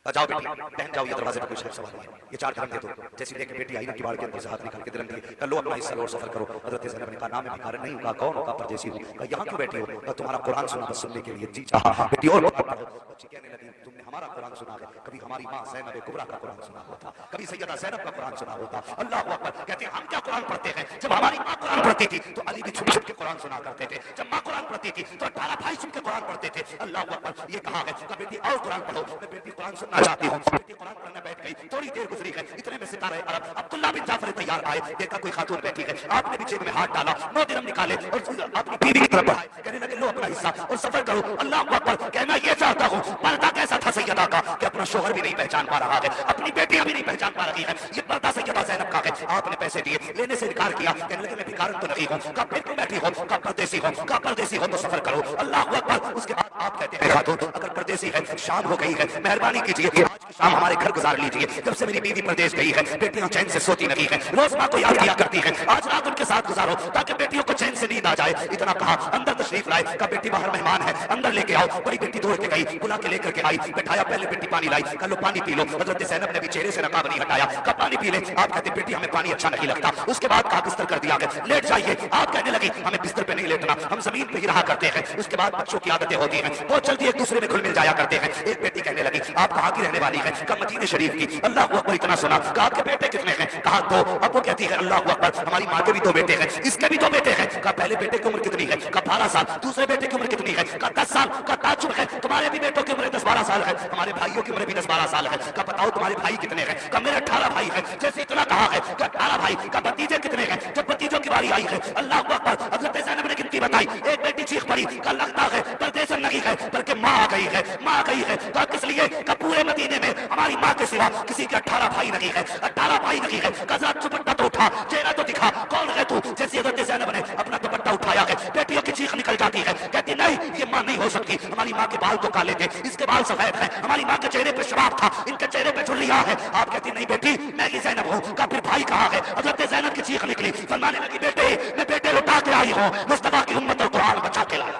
जाओ बेटी, बहन जाओ, ये दरवाजे पर कोई सवाल नहीं है, ये 4 दिरहम दे दो। जैसी देख के बेटी आई ना किवाड़ के अंदर से हाथ निकाल के दिरहम दिए, लो अपना हिस्सा लो और सफर करो। हज़रत ज़ैनब ने कहा ना मैं भिखारन नहीं हूं, कहा कौन हो? कहा परदेसी हूं। कहा यहाँ क्यों बैठी हो? कहा तुम्हारा कुरान सुना बस सुनने के लिए। जी चाहा बेटी और बच्ची कहने लगी तुमने हमारा कुरान सुना है, कभी हमारी माँ ज़ैनब कुबरा का कुरान सुना होता, कभी सैयदा ज़ैनब का कुरान सुना होता। अल्लाह अकबर। कहते हैं हम क्या कुरान पढ़ते हैं, जब हमारी माँ कुरान पढ़ती थी तो अली भी छुप छुप के कुरान सुना करते थे, जब माँ कुरान पढ़ती थी तो 18 भाई छुप के कुरान पढ़ते थे। अल्लाह अकबर। ये कहा है कि बेटी और कुरान पढ़ो, मैं बेटी कुरान सुनना चाहती हूँ। बेटी कुरान पढ़ने बैठ गई, थोड़ी देर गुजरी है, इतने में सितारे अरब अब्दुल्लाह बिन जाफर तैयार आए, देखा कोई खातून बैठी है, आपने भी जेब में हाथ डाला, 9 दिरहम निकाले और अपनी बीवी की तरफ बढ़ाए, कहने लगे लो अपना हिस्सा और सफर करो। अल्लाह अकबर। कहना ये चाहता हूँ पर्दा कैसा था सैयदा का कि अपना शोहर भी नहीं पहचान पा रहा है, अपनी बेटियां भी नहीं पहचान पा रही है, ये पर्दा सैयदा ज़ैनब का है। आपने पैसे दिए, लेने से इनकार किया, कहने लगे मैं भिखारन तो नहीं हूँ, का फिर क्यों बैठी हो, का परदेसी हो, का परदेसी हो तो सफर करो। अल्लाह अकबर। उसके बाद आप कहते हैं खातून अगर परदेसी है, शाम हो गई है, मेहरबानी कीजिए आज की शाम हमारे घर गुजार लीजिए, जब से मेरी बीवी प्रदेश गई है बेटियां चैन से सोती नहीं है, रोज माँ को याद किया करती है, आज रात उनके साथ गुजारो ताकि बेटियों को चैन से नींद आ जाए। इतना कहा अंदर तशरीफ लाए, का बेटी बाहर मेहमान है अंदर लेके आओ। बड़ी बेटी दौड़ के गई, बुला के लेकर के आई, बैठाया, पहले बेटी पानी लाई, कहा लो पानी पी लो। हज़रत ज़ैनब ने भी चेहरे से नकाब नहीं हटाया, कहा पानी पी ले। आप कहते बेटी हमें पानी अच्छा नहीं लगता। उसके बाद कहा बिस्तर कर दिया गया, लेट जाइए। आप कहने लगी हमें बिस्तर पे नहीं लेटना, हम जमीन पे ही रहा करते हैं। उसके बाद बच्चों की आदतें होती हैं, बहुत जल्दी एक दूसरे में घुल मिल जाया करते हैं। एक बेटी कहने लगी आप कहाँ की रहने वाली है? कहा मदीने शरीफ की। अल्लाह अकबर। इतना सुना, कहा आपके बेटे कितने हैं? कहा 2। अब वो कहती है अल्लाह अकबर हमारी माँ के भी 2 बेटे हैं, इसके भी 2 बेटे हैं। कहा पहले बेटे की उम्र कितनी है? कहा 12 साल। दूसरे बेटे की उम्र कितनी है? कहा 10 साल। कहा ताज्जुब है, तुम्हारे भी बेटों की उम्र 10-12 साल है, हमारे भाइयों की उम्र भी 10-12 साल है। कहा बताओ तुम्हारे भाई कितने हैं? कहा मेरे 18 भाई हैं। जैसे इतना कहा है कि 18 भाई। का भतीजे कितने हैं? जब भतीजों की बारी आई है अल्लाह अकबर हज़रत ज़ैनब ने गिनती बताई, एक बेटी चीख पड़ी, कहा लगता है परदेसन नहीं है बल्कि माँ आ गई है, माँ आ गई है। कहा किस लिए? कहा पूरे मदीने में हमारी माँ के सिवा किसी के 18 भाई नहीं है, 18 भाई नहीं है। कहा जरा दुपट्टा तो उठा, चेहरा तो दिखा, कौन है तू? जैसे हज़रत ज़ैनब ने अपना दुपट्टा उठाया है, बेटियों की चीख निकल जाती है, कहती नहीं ये माँ नहीं हो सकती, हमारी माँ के बाल तो काले थे, इसके बाल सफेद हैं, हमारी माँ के चेहरे पे शराब था, इनके चेहरे पे झुर्रियां है। आप कहती नहीं बेटी मैं ही ज़ैनब हूँ। कहा फिर भाई कहाँ है? हज़रत ज़ैनब की चीख निकली, फरमाने लगी बेटे मैं बेटे लुटा के आई हूँ, मुस्तफा की उम्मत और कुरान बचा के लाया।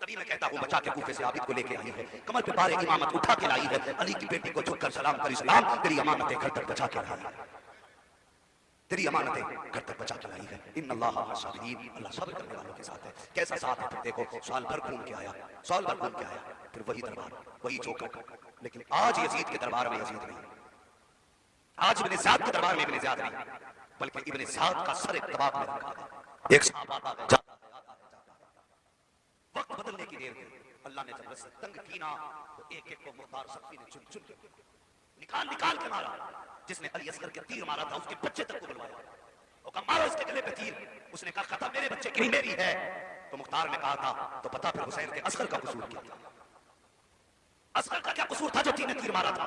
तभी मैं कहता हूँ बचा के कूफे से आबिद को लेके आई है, कमर पे बारे इमामत उठा के लाई है, अली की बेटी को झुककर सलाम करी सलाम, तेरी अमानतें घर तक बचा के लाई है, तेरी अमानतें घर तक बचा के लाई है। इन्नल्लाह साबिरीन, अल्लाह सब्र करने वालों के साथ है। कैसा साथ है? देखो साल भर घूम के आया, साल भर घूम के आया, फिर वही दरबार वही चौकट। लेकिन आज यजीद के दरबार में यजीद नहीं, आज इब्ने ज़ियाद के दरबार में इब्ने ज़ियाद नहीं, बल्कि इब्ने ज़ियाद का सर इत्तबाब में रखा है। एक सहाबा जाता वक्त बदलने की देर थी, अल्लाह ने जब रस्ते तंग की ना तो एक एक को मुख्तार सख्ती ने चुन चुन के निकाल निकाल के मारा। जिसने अली असगर के तीर मारा था उसके बच्चे तक को बुलवाया, वो कहा मारो इसके गले पे तीर। उसने कहा खत्म मेरे बच्चे की नहीं मेरी है। तो मुख्तार ने कहा था तो पता फिर हुसैन के असगर का कसूर क्या था। असगर का क्या कसूर था जो तीन तीर मारा था।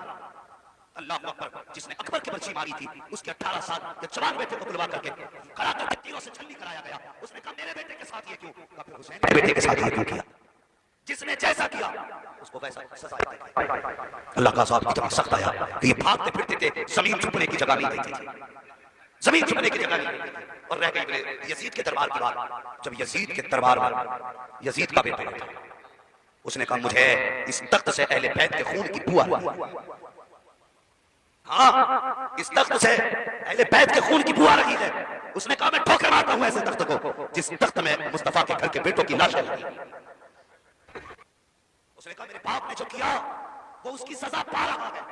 अल्लाह अकबर, जिसने अकबर की बच्ची मारी थी उसके 18 साल के जवान बेटे को बुलवा करके खड़ा करके तीरों से छलनी कराया गया। उसने कहा मेरे बेटे के साथ ये क्यों? कहा फिर हुसैन के बेटे के साथ ये क्यों किया? जिसने जैसा किया उसको वैसा सजा देगा। अल्लाह का अज़ाब इतना सख्त आया कि ये भागते फिरते थे, जमीन छुपने की जगह नहीं देती थी, जमीन छुपने की जगह नहीं देती थी। और रह गई यजीद के दरबार की बात। जब यजीद के दरबार में यजीद का बेटा था, उसने कहा मुझे इस तख्त से अहले बैत के खून की बू आ रही है। हाँ, इस तख्त से अहले बैत के खून की बू आ रही है। उसने कहा मैं ठोकर मारता हूं ऐसे तख्त को जिस तख्त में मुस्तफा के घर के बेटों की लाशें लगी। उसने कहा मेरे बाप ने जो किया वो उसकी सजा पा रहा है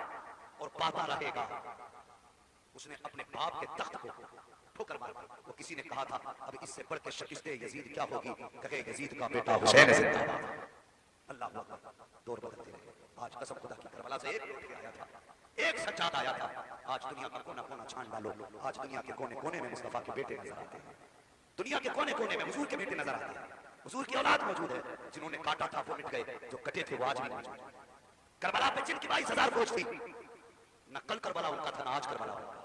और पाता रहेगा। उसने अपने बाप के तख्त को ठोकर मार दी। वो किसी ने कहा था अब इससे बढ़ के शिकस्त यजीद क्या होगी? कहे यजीद का बेटा हुसैन जिंदाबाद। अल्लाह अकबर, दौर बदलते रहे। आज कसम खुदा की करबला से एक लौट के आया था, एक सज्जाद आया था। आज दुनिया का कोना कोना छान डालो, आज दुनिया के कोने कोने में मुस्तफा के बेटे नजर आते हैं। दुनिया के कोने कोने में हुजूर के बेटे नजर आते हैं। हुजूर की औलाद मौजूद है। जिन्होंने काटा था वो मिट गए, जो कटे थे वो आज भी मौजूद है। करबला पे जिनकी 22,000 फौज थी, न कल करबला उनका था न आज करबला उनका।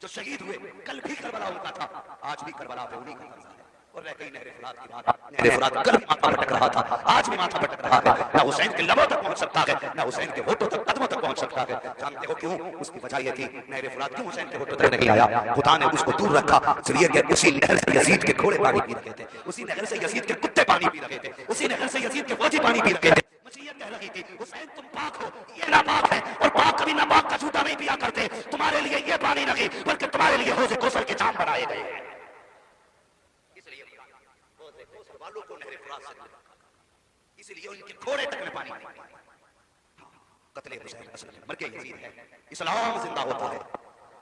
जो शहीद हुए कल भी करबला उनका था, आज भी करबला पे उन्हीं का कब्जा है। और रह गई नहर फुरात की बात। नहर फुरात कल माथा भटक रहा था, आज भी माथा भटक रहा है। ना हुसैन के लबों तक पहुंच सकता है, ना हुसैन के होठों तक, कदमों तक पहुंच सकता है। जानते हो क्यों? उसकी वजह यह थी नहर फुरात क्यों हुसैन के होठों तक नहीं आया? खुदा ने उसको दूर रखा, इसलिए कि उसी नहर से यजीद के घोड़े पानी पी रहे थे, उसी नहर से यजीद के कुत्ते पानी पी रहे थे, उसी नहर से यजीद के फौजी पानी पी रहे थे। मुझे कह रही थी हुसैन तुम पाक हो, ये नापाक है। और पाक कभी नापाक का झूठा नहीं पिया करते। तुम्हारे लिए ये पानी नहीं बल्कि तुम्हारे लिए हौज़े कौसर के जाम बनाए गए। इसलिए हौज़े कौसर वालों को नहर फुरात से मिला, इसलिए उनके घोड़े तक में पानी नहीं। कत्ले हुसैन असल में मर के यजीद है, इस्लाम जिंदा होता है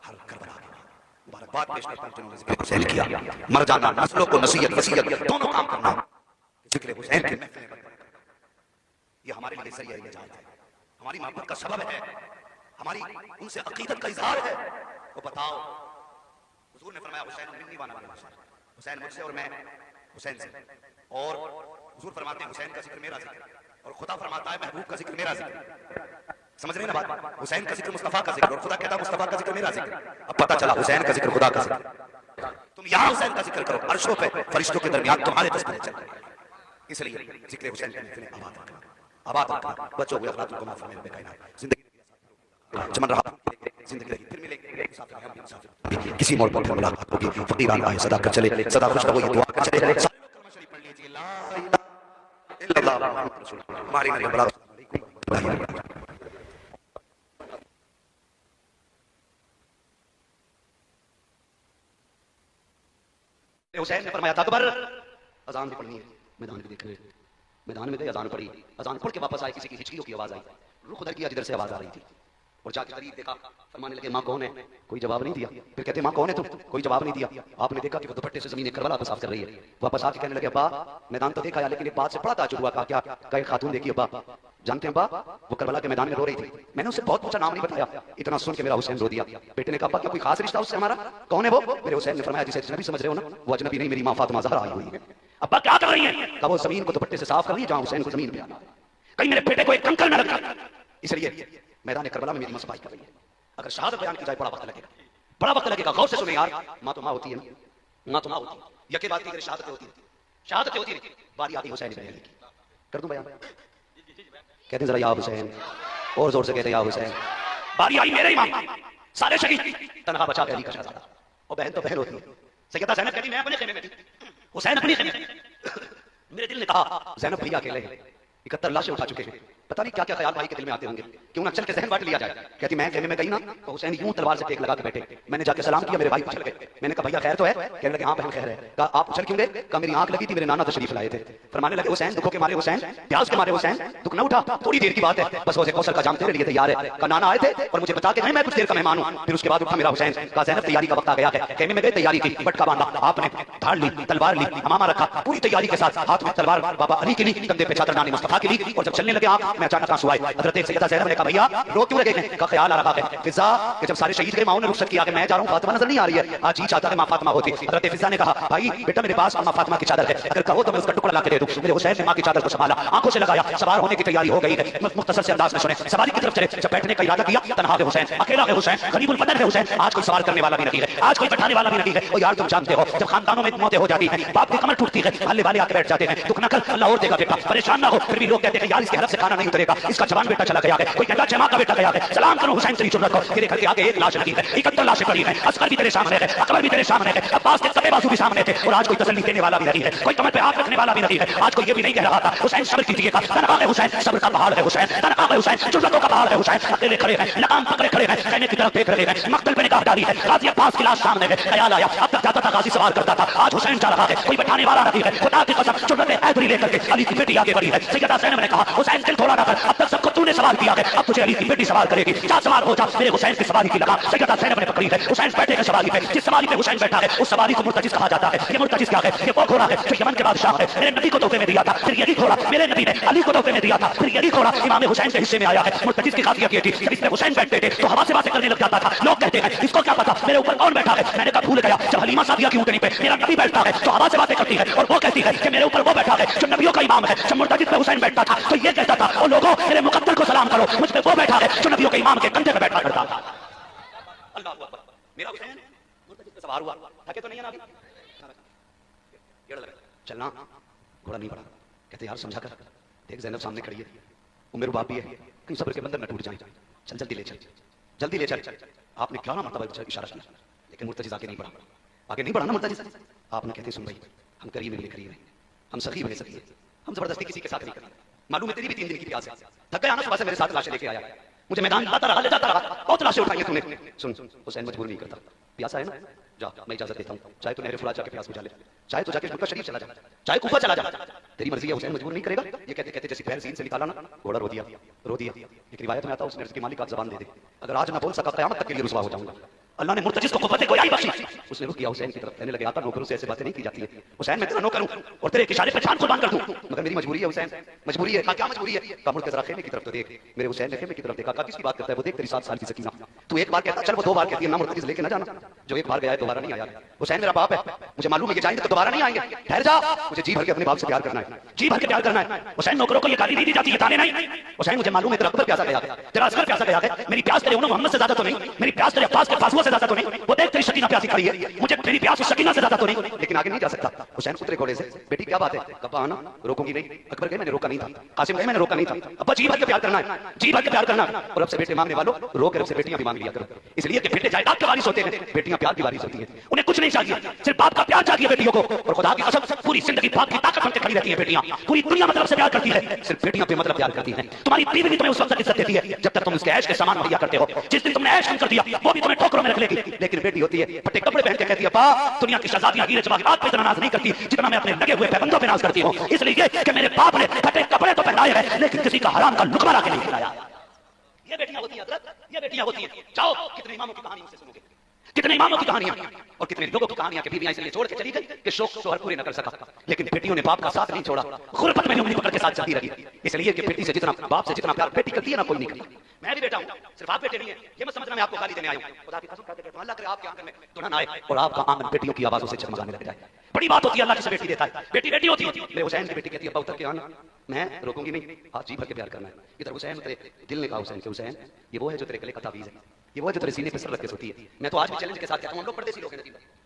हर करबला के बाद। मुबारकबाद पेश करता हूं जिन्होंने जिक्र हुसैन किया। मर जाना, नस्लों को नसीहत वसीयत दोनों काम करना जिक्र हुसैन के महफिल में ये हमारे लिए जरिया निजात है, हमारी मोहब्बत का सबब है, हमारी उनसे अकीदत का इजहार है। वो बताओ, हुजूर ने फरमाया हुसैन मिन्नी वाना मिन हुसैन, हुसैन मुझसे और मैं हुसैन से। और हुजूर फरमाते हैं हुसैन का जिक्र मेरा जिक्र, और खुदा फरमाता है महबूब का जिक्र मेरा जिक्र। समझ रहे ना बात? हुसैन का जिक्र मुस्तफा का जिक्र, और खुदा कहता है मुस्तफा का जिक्र मेरा जिक्र। अब पता चला हुसैन का जिक्र खुदा का जिक्र। तुम यहां हुसैन का जिक्र करो, अर्शों पे फरिश्तों के दरमियान तुम्हारे तस्बीरें चल रही हैं। इसलिए जिक्र हुसैन की महफिलें आबाद रखना, आबाद रखना। बच्चों को अखलाक को माफ में कायनात जिंदगी चमन रहा, जिंदगी रही फिर मिलेंगे किसी मोड़ पर मुलाकात होगी। फकीरान आए सदा कर चले, सदा खुश रहो, ये दुआ कर चले। सारे लोग कलमा शरीफ पढ़ लीजिए, ला इलाहा इल्लल्लाह मुहम्मद रसूलुल्लाह। हमारी नबी बड़ा हुसैन ने फरमाया था अकबर अजान भी पढ़नी है। मैदान भी देख रहे, मैदान में गए, अजान पढ़ी, अजान पढ़ के वापस आए, किसी की हिचकियों की आवाज आई, रुख उधर किया जिधर से आवाज आ रही थी, और जाके करीब देखा, फरमाने लगे माँ कौन है? कोई जवाब नहीं दिया। फिर कहते माँ कौन है तुम? कोई जवाब नहीं दिया। आपने देखा कि वो दुपट्टे से जमीन करबला पर साफ कर रही है। वापस आके कहने लगे अब्बा मैदान तो देखा, लेकिन एक बात से बड़ा ताज्जुब हुआ। कहा क्या? कहा खातून देखी अब्बा, जानते हैं अब्बा वो करबला के मैदान में रो रही थी। मैंने उससे बहुत पूछा, नाम नहीं बताया। इतना सुन के मेरा हुसैन रो दिया। बेटे ने कहा अब्बा क्या कोई खास रिश्ता उससे हमारा? कौन है वो? मेरे हुसैन ने फरमाया जिसे अजनबी समझ रहे हो ना, वो अजनबी नहीं, मेरी माँ फातिमा ज़हरा आई हुई है। अब्बा क्या कर रही है? कहा वो जमीन को दुपट्टे से साफ कर रही है जहां हुसैन को जमीन पे आना, कहीं मेरे बेटे को एक कंकड़ न रखा। इसलिए मैदान करबला में मेरी मां सफाई कर रही है। अगर शहादत बयान की जाए बड़ा वक्त लगेगा, बड़ा वक्त लगेगा। गौर से सुने यार, मां तो मां होती है ना, मां तो मां होती है। यके बात की शहादत होती है, शहादत होती है। बारी आती हुसैन बयान की, कर दूं बयान? कहते जरा या हुसैन, और जोर से कहते या हुसैन। बारी आई मेरे इमाम, सारे शहीद, तनहा बचा अली का शहजादा। और बहन तो बहन होती है। सैयदा ज़ैनब कहती मैं अपने खेमे में थी, हुसैन अपने खेमे में। मेरे दिल ने कहा ज़ैनब भैया अकेले हैं, 71 लाशें उठा चुके हैं, पता नहीं क्या क्या ख्याल भाई के दिल में आते होंगे, क्यों ना चल के जहन बांट लिया जाए। कहती मैं खेमे में गई ना तो हुसैन यूं तलवार से टेक लगा के बैठे। मैंने जाके सलाम किया, मेरे भाई उछल गए। मैंने कहा भैया खैर तो है? कहने लगे हाँ बहन खैर है। कहा आप उछल क्यों गए? कहा मेरी आंख लगी थी, मेरे नाना तशरीफ लाए थे। फरमाने लगे हुसैन दुखों के मारे हुसैन, प्यास के मारे हुसैन, दुख न उठा, थोड़ी देर की बात है, बस हौज़े कौसर का जाम तेरे लिए तैयार है। कहा नाना आए थे और मुझे बता के मैं कुछ देर का मेहमान हूं। फिर उसके बाद उठा मेरा हुसैन। कहा ज़ैनब तैयारी का वक्त आ गया है। खेमे में गए, तैयारी की, पटका बांधा, आपने धाड़ ली, तलवार ली, हमामा रखा, पूरी तैयारी के साथ हाथ में तलवार बाबा अली की ली, कंधे पे चादर नानी मुस्तफा की ली। और जब चलने लगे आप में अचानक आंसू आए। हजरत सैयदा ज़ैनब ने कहा भैया रो क्यों रहे हैं? का ख्याल आ रहा है फिजा कि जब सारे शहीद गए माओ ने रुखसत किया कि मैं जा रहा हूं, फातिमा नजर नहीं आ रही है, आज जी चाहता है मां फातिमा होती। हजरत फिजा ने कहा भाई बेटा मेरे पास मां फातिमा की चादर है, अगर कहो तो मैं उसका टुकड़ा ला के दे दूं। मेरे हुसैन ने मां की चादर को संभाला, आंखों से लगाया, सवार होने की तैयारी हो गई है। मुख्तसर से अंदाज में सुने, सवारी की तरफ चले। जब बैठने का इरादा किया, तन्हा है हुसैन, अकेला है हुसैन, गरीबुल बदन है हुसैन, आज कोई सवार करने वाला भी नहीं है, आज कोई बैठाने वाला भी नहीं है। और यार तुम जानते हो जब खानदानों में मौतें हो जाती हैं, बाप की कमर टूटती है, हल्ले वाले आके बैठ जाते हैं, दुख न कर अल्लाह और देगा बेटा, परेशान ना हो। फिर भी लोग कहते हैं यार इसके हलक से खाना नहीं उतरेगा, इसका जवान बेटा चला गया है, कोई कहता 6 माह का बेटा गया है, सलाम करो हुसैन तेरी जुर्रत को। तेरे घर के आगे एक लाश लगी है, 71 लाशें पड़ी हैं, अस्कर भी तेरे सामने है, अकबर भी तेरे सामने है, अब्बास के सभी बाजू भी सामने थे, और आज कोई तसल्ली देने वाला भी नहीं है, कोई कमर पे हाथ रखने वाला भी नहीं है। आज कोई ये भी नहीं कह रहा था हुसैन सब्र कीजिएगा, तनख्वाह है हुसैन, सब्र का पहाड़ है हुसैन, तनख्वाह है हुसैन, जुर्रतों का पहाड़ है हुसैन। अकेले खड़े हैं, लगाम पकड़े खड़े हैं, कहने की तरफ देख रहे हैं, मक्तल पे निगाह डाली है, गाजी अब्बास की लाश सामने है। ख्याल आया अब तक जाता था गाजी सवार करता था, आज हुसैन जा रहा है, कोई बैठाने वाला नहीं है। खुदा की कसम जुर्रत हैदरी लेकर के अली की बेटी आगे बढ़ी है। सैयदा ज़ैनब ने कहा हुसैन दिल थोड़ा ना कर, अब तक सबको तूने सवार किया है, अब तुझे अली की बेटी सवार करेगी, जा सवार हो जा, मेरे हुसैन की सवारी की लगा। सैयदा ज़ैनब ने पकड़ी है, हुसैन बैठे हैं सवारी पे, जिस सवारी पे हुसैन बैठा है उस सवारी को मुर्तजिज कहा जाता है। ये मुर्तजिज क्या है? ये वो घोड़ा है जो यमन के बादशाह है, मेरे नबी को तोहफे में दिया था, फिर यही घोड़ा मेरे नबी ने अली को तोहफे में दिया था, फिर यही घोड़ा इमाम हुसैन के हिस्से में आया है। मुर्तजिज की खासियत ये थी कि इसमें हुसैन बैठते थे तो हवा से बातें करने लग जाता था। लोग कहते हैं इसको क्या पता मेरे ऊपर कौन बैठा है? मैंने कहा भूल गया, जब हलीमा सादिया की ऊँटनी पे मेरा नबी बैठता है तो हवा से बातें करती है और वो कहती है कि मेरे ऊपर वो बैठा है जो नबियों का इमाम है। जब मुर्तजिज पे हुसैन बैठता था तो ये कहता था ओ लोगों मेरे मुकद्दर को सलाम करो, मुझ पे वो बैठा है जो नबियों के इमाम के कंधे पे बैठा करता था। अल्लाह अकबर, मेरा हुसैन मुर्तजिज पे सवार हुआ, थके तो नहीं है ना अभी? चलना घोड़ा नहीं पड़ा, कहते यार समझा कर देख ज़ैनब सामने खड़ी है, वो मेरे बाप भी है, कहीं सब्र के बंधन न टूट जाए, चल जल्दी ले चल, जल्दी ले चल। आपने 11 मरतबा इशारा किया लेकिन मुर्तजिज आगे नहीं बढ़ा, आगे नहीं बढ़ा ना मुर्तजिज। आपने कहते सुन भाई हम करीब नहीं, करीब नहीं, हम सखी बने सकी, हम जबरदस्ती किसी के साथ नहीं करेंगे। मालूम है तेरी भी 3 दिन की प्यास है, थक गया ना सुबह से मेरे साथ लाशें लेके आया, मुझे मैदान लाता रहा ले जाता रहा, बहुत लाशें उठाई तूने। सुन हुसैन मजबूर नहीं करता, प्यासा है ना, जा मैं इजाजत देता हूँ, चाहे तो नहर फुरात जाके प्यास बुझा ले, चाहे तो जाके मक्का शरीफ चला जा, चाहे कूफा चला जा, तेरी मर्जी है, हुसैन मजबूर नहीं करेगा। ये कहते कहते जैसे पैर सीन से निकाला ना, घोड़ा रो दिया। एक रिवायत में आता है उसने अर्ज़ की मालिक आप ज़बान दे दे, अगर आज ना बोल सका क़यामत तक के लिए रुसवा हो जाऊंगा। अल्लाह ने मुर्तजिज को क़ुव्वत गोयाई बख्शी, उसने रुक किया हुसैन की तरफ, कहने लगे आता नौकरों से ऐसे बातें नहीं की जाती है, हुसैन मैं तेरा नौकर हूं और तेरे इशारे पे जान कुर्बान कर दूं, मगर मेरी मजबूरी है हुसैन, मजबूरी है। क्या मजबूरी है? कामुल के जरा खेमे की तरफ तो देख, मेरे हुसैन ने खेमे की तरफ देखा, किसकी बात करता है वो देख, तेरी 7 साल की सकीना, तू एक बार कहता चल वो 2 बार कहती है ना मुर्तजिज लेके ना जाना, जो एक बार गया है दोबारा नहीं आया। हुसैन मेरा बाप है, मुझे मालूम है ये जाएंगे तो दोबारा नहीं आएंगे, ठहर जा, मुझे जी भर के अपने बाप से प्यार करना है, जी भर के प्यार करना है। हुसैन नौकरों को ये गाली नहीं दी जाती, ये ताने नहीं। हुसैन मुझे मालूम है तेरा अकबर प्यासा गया है, तेरा असगर प्यासा गया है, मेरी प्यास तेरे मोहम्मद से ज्यादा तो नहीं, मेरी प्यास तेरे अब्बास के फासुआ से ज्यादा तो नहीं, वो देख तेरी सकीना प्यासी खड़ी है, मुझे तेरी प्यास उस सकीना से ज्यादा तो नहीं, लेकिन आगे नहीं जा सकता। हुसैन उतरे घोड़े से, बेटी क्या बात है? कब्बा आना रोकूंगी नहीं, अकबर गए मैंने रोका नहीं था, कासिम गए मैंने रोका नहीं था, अब्बा जी भर के प्यार करना है, जी भर के प्यार करना है। और अब से बेटे मांगने वालों रो के अब से बेटियां भी मांग लिया करो, इसलिए कि बेटे जायदाद के वारिस होते हैं, बेटियां प्यार की वारिस होती हैं, उन्हें कुछ नहीं चाहिए, सिर्फ बाप का प्यार चाहिए बेटियों को। और खुदा की कसम पूरी जिंदगी बाप की ताकत बनकर खड़ी रहती है बेटियां, पूरी दुनिया मतलब से प्यार करती है, सिर्फ बेटियां बेमतलब प्यार करती हैं। तुम्हारी बीवी भी तुम्हें उस वक्त इज्जत देती है जब तक तुम उसके ऐश के सामान मुहैया करते हो, जिस दिन तुमने ऐश कम कर दिया वो भी तुम्हें ठोकरों में रख लेगी। लेकिन बेटी होती है फटे कपड़े पहन के कहती है बा दुनिया की शहजादियां हीरे जवाहरात पे इतना नाज नहीं करती जितना मैं अपने लगे हुए पैबंदों पे नाज करती हूँ, इसलिए कि मेरे बाप ने फटे कपड़े तो पहनाए हैं लेकिन किसी का हराम का लुकमा लाके नहीं खिलाया। ये बेटियां होती है हज़रत, ये बेटियां होती हैं। जाओ कितने इमामों की कहानी मुझसे सुनोगे, कितने इमामों की कहानियां और कितने लोगों की कहानियां कि बीवियां इसलिए छोड़ के चली गई कि शौक शोहर पूरे न कर सका, लेकिन बेटियों ने बाप का साथ नहीं छोड़ा, गुरबत में उंगली पकड़ के साथ चलती रही, इसलिए कि बेटी से जितना बाप से जितना प्यार बेटी करती है ना कोई नहीं करती। मैं भी बेटा हूं, सिर्फ आप बेटे नहीं है, ये मत समझना मैं आपको गाली देने आया हूं। खुदा की कसम खाकर कहता हूं अल्लाह करे आपके आंगन में दुल्हन आए और आपका आंगन बेटियों की आवाजों से जगमगाने लग जाए। बड़ी बात होती है अल्लाह किसे बेटी देता है, बेटी बेटी होती है। मेरे हुसैन की बेटी कहती है अब्बा उतर के आना, मैं रोकूंगी नहीं, आज जी भर के प्यार करना है। इधर हुसैन तेरे दिल ने कहा हुसैन के हुसैन ये वो है जो तेरे गले का तावीज़ है, ये वो है जो तेरे सीने पे सर रख के सोती है। मैं तो आज भी चैलेंज के साथ कहता हूं हम लोग परदेसी लोग हैं,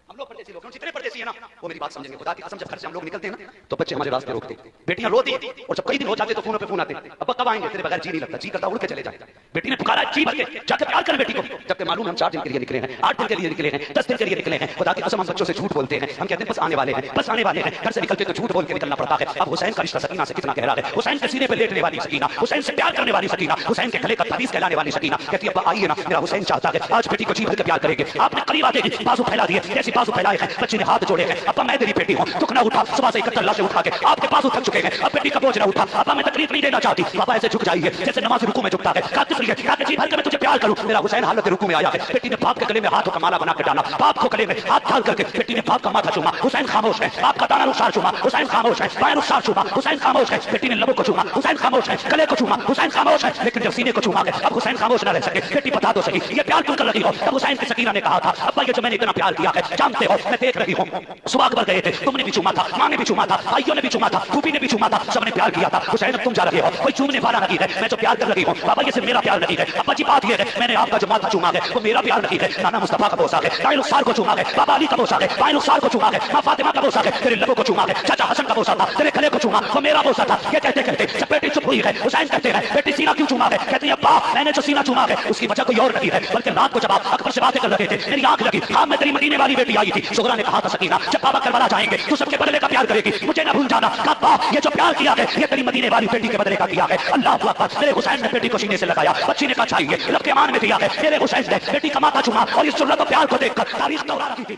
हम लोग परदेसी लोग हैं, जितने परदेसी है ना वो मेरी बात समझेंगे। खुदा की कसम जब घर से हम लोग निकलते हैं ना तो बच्चे हमारे रास्ते रोकते, बेटियां रोती और जब कई दिन हो जाते तो फोनों पे फोन आते, अब्बा कब आएंगे, तेरे बगैर जी नहीं लगता, जी करता उड़ के चले जाए। बेटी ने पुकारा जी भर के जाकर प्यार कर बेटी को, जबकि मालूम हम 4 दिन के लिए निकले हैं, 8 दिन के लिए निकले हैं, 10 दिन के लिए निकले हैं। खुदा की कसम हम बच्चों से झूठ बोलते हैं, हम कहते हैं बस आने वाले हैं, बस आने वाले हैं, घर से निकलते तो झूठ बोल के निकलना पड़ता है। अब हुसैन का रिश्ता सकीना से कितना गहरा है, हुसैन के सीने पे लेटने वाली सकीना, हुसैन से प्यार करने वाली सकीना, हुसैन के गले का तावीज़ कहलाने वाली सकीना कहती है अब्बा आइए ना, मेरा हुसैन चाहता है आज बेटी को जी भर के प्यार करेंगे। आपने करीब आके बाजू फैला दिए जैसी बाजू फैलाए हैं, बच्ची ने हाथ जोड़े हैं, अब्बा मैं तेरी बेटी हूँ, दुख ना उठा, सुबह से 71 लाशें उठा के आपके बाजू थक चुके हैं, अब बेटी का बोझ ना उठा, अब्बा मैं तकलीफ नहीं देना चाहती, पापा ऐसे झुक जाइए जैसे नमाज रुकू में झुकता है, कहते जी भर के मैं तुझे प्यार करूं, मेरा हुसैन हालत रुकू में आया है, बेटी ने बाप के गले में हाथों का माला बना के डाला, बाप को गले में हाथ डाल करके बेटी ने बाप का माथा चूमा, हुसैन खामोश है, बाप का दाना रुखसार चूमा, हुसैन खामोश है, बाएं रुखसार चूमा, हुसैन खामोश है, बेटी ने लबों को चूमा, हुसैन खामोश है, गले को चूमा, हुसैन खामोश है, लेकिन जब सीने को चूमा के अब हुसैन खामोश न रह सके, बेटी बता दो सही ये प्यार क्यों कर रही हो, तब हुसैन की सकीना ने कहा था अब्बा ये जो मैंने इतना प्यार किया है जानते हो मैं देख रही हूँ, सुबह अकबर गए थे, तुमने भी चूमा था, माँ ने भी चूमा था, भाइयों ने भी चूमा था, फूफी ने भी चूमा था, सबने प्यार किया था, हुसैन अब तुम जा रहे हो, कोई चूमने वाला नहीं है, मैं जो प्यार कर रही हूँ बाबा ये सिर्फ मेरा प्यार नहीं है, अब्बा जी बात ये है मैंने आपका जो माथा चूमा है वो मेरा प्यार नहीं है, नाना मुस्तफा का बोसा है, दाई रुखसार को चूमा है, बाबा अली का बोसा है, बाएं रुखसार को चूमा है, माँ फातिमा का बोसा है, तेरे लबों को चूमा है, चाचा हसन का बोसा था, तेरे गले को चूमा वो मेरा बोसा था, ये कहते कहते जब बेटी चुप हुई है हुसैन कहते हैं बेटी सीना क्यों चूमा है, कहती है अब्बा मैंने जो सीना चूमा है उसकी वजह कोई और नहीं है, बल्कि रात को जब आप अकबर से बातें कर रहे थे मेरी आंख लगी, हाँ मैं तेरी मदीने वाली बेटी आई थी, सुगरा ने कहा था सकीना जब बाबा करबला जाएंगे तो सबके बदले का प्यार करेगी, मुझे ना भूल जाना, अब्बा ये जो प्यार किया है ये तेरी मदीने वाली बेटी के बदले का किया है, अल्लाह अकबर, मेरे हुसैन ने बेटी को सीने से लगाया, बच्ची ने कहा चाहिए लब के मान में दिया है, मेरे हुसैन ने बेटी का माथा चूमा और इस जुर्रत और प्यार को देखकर तारीख दोहरा रही थी।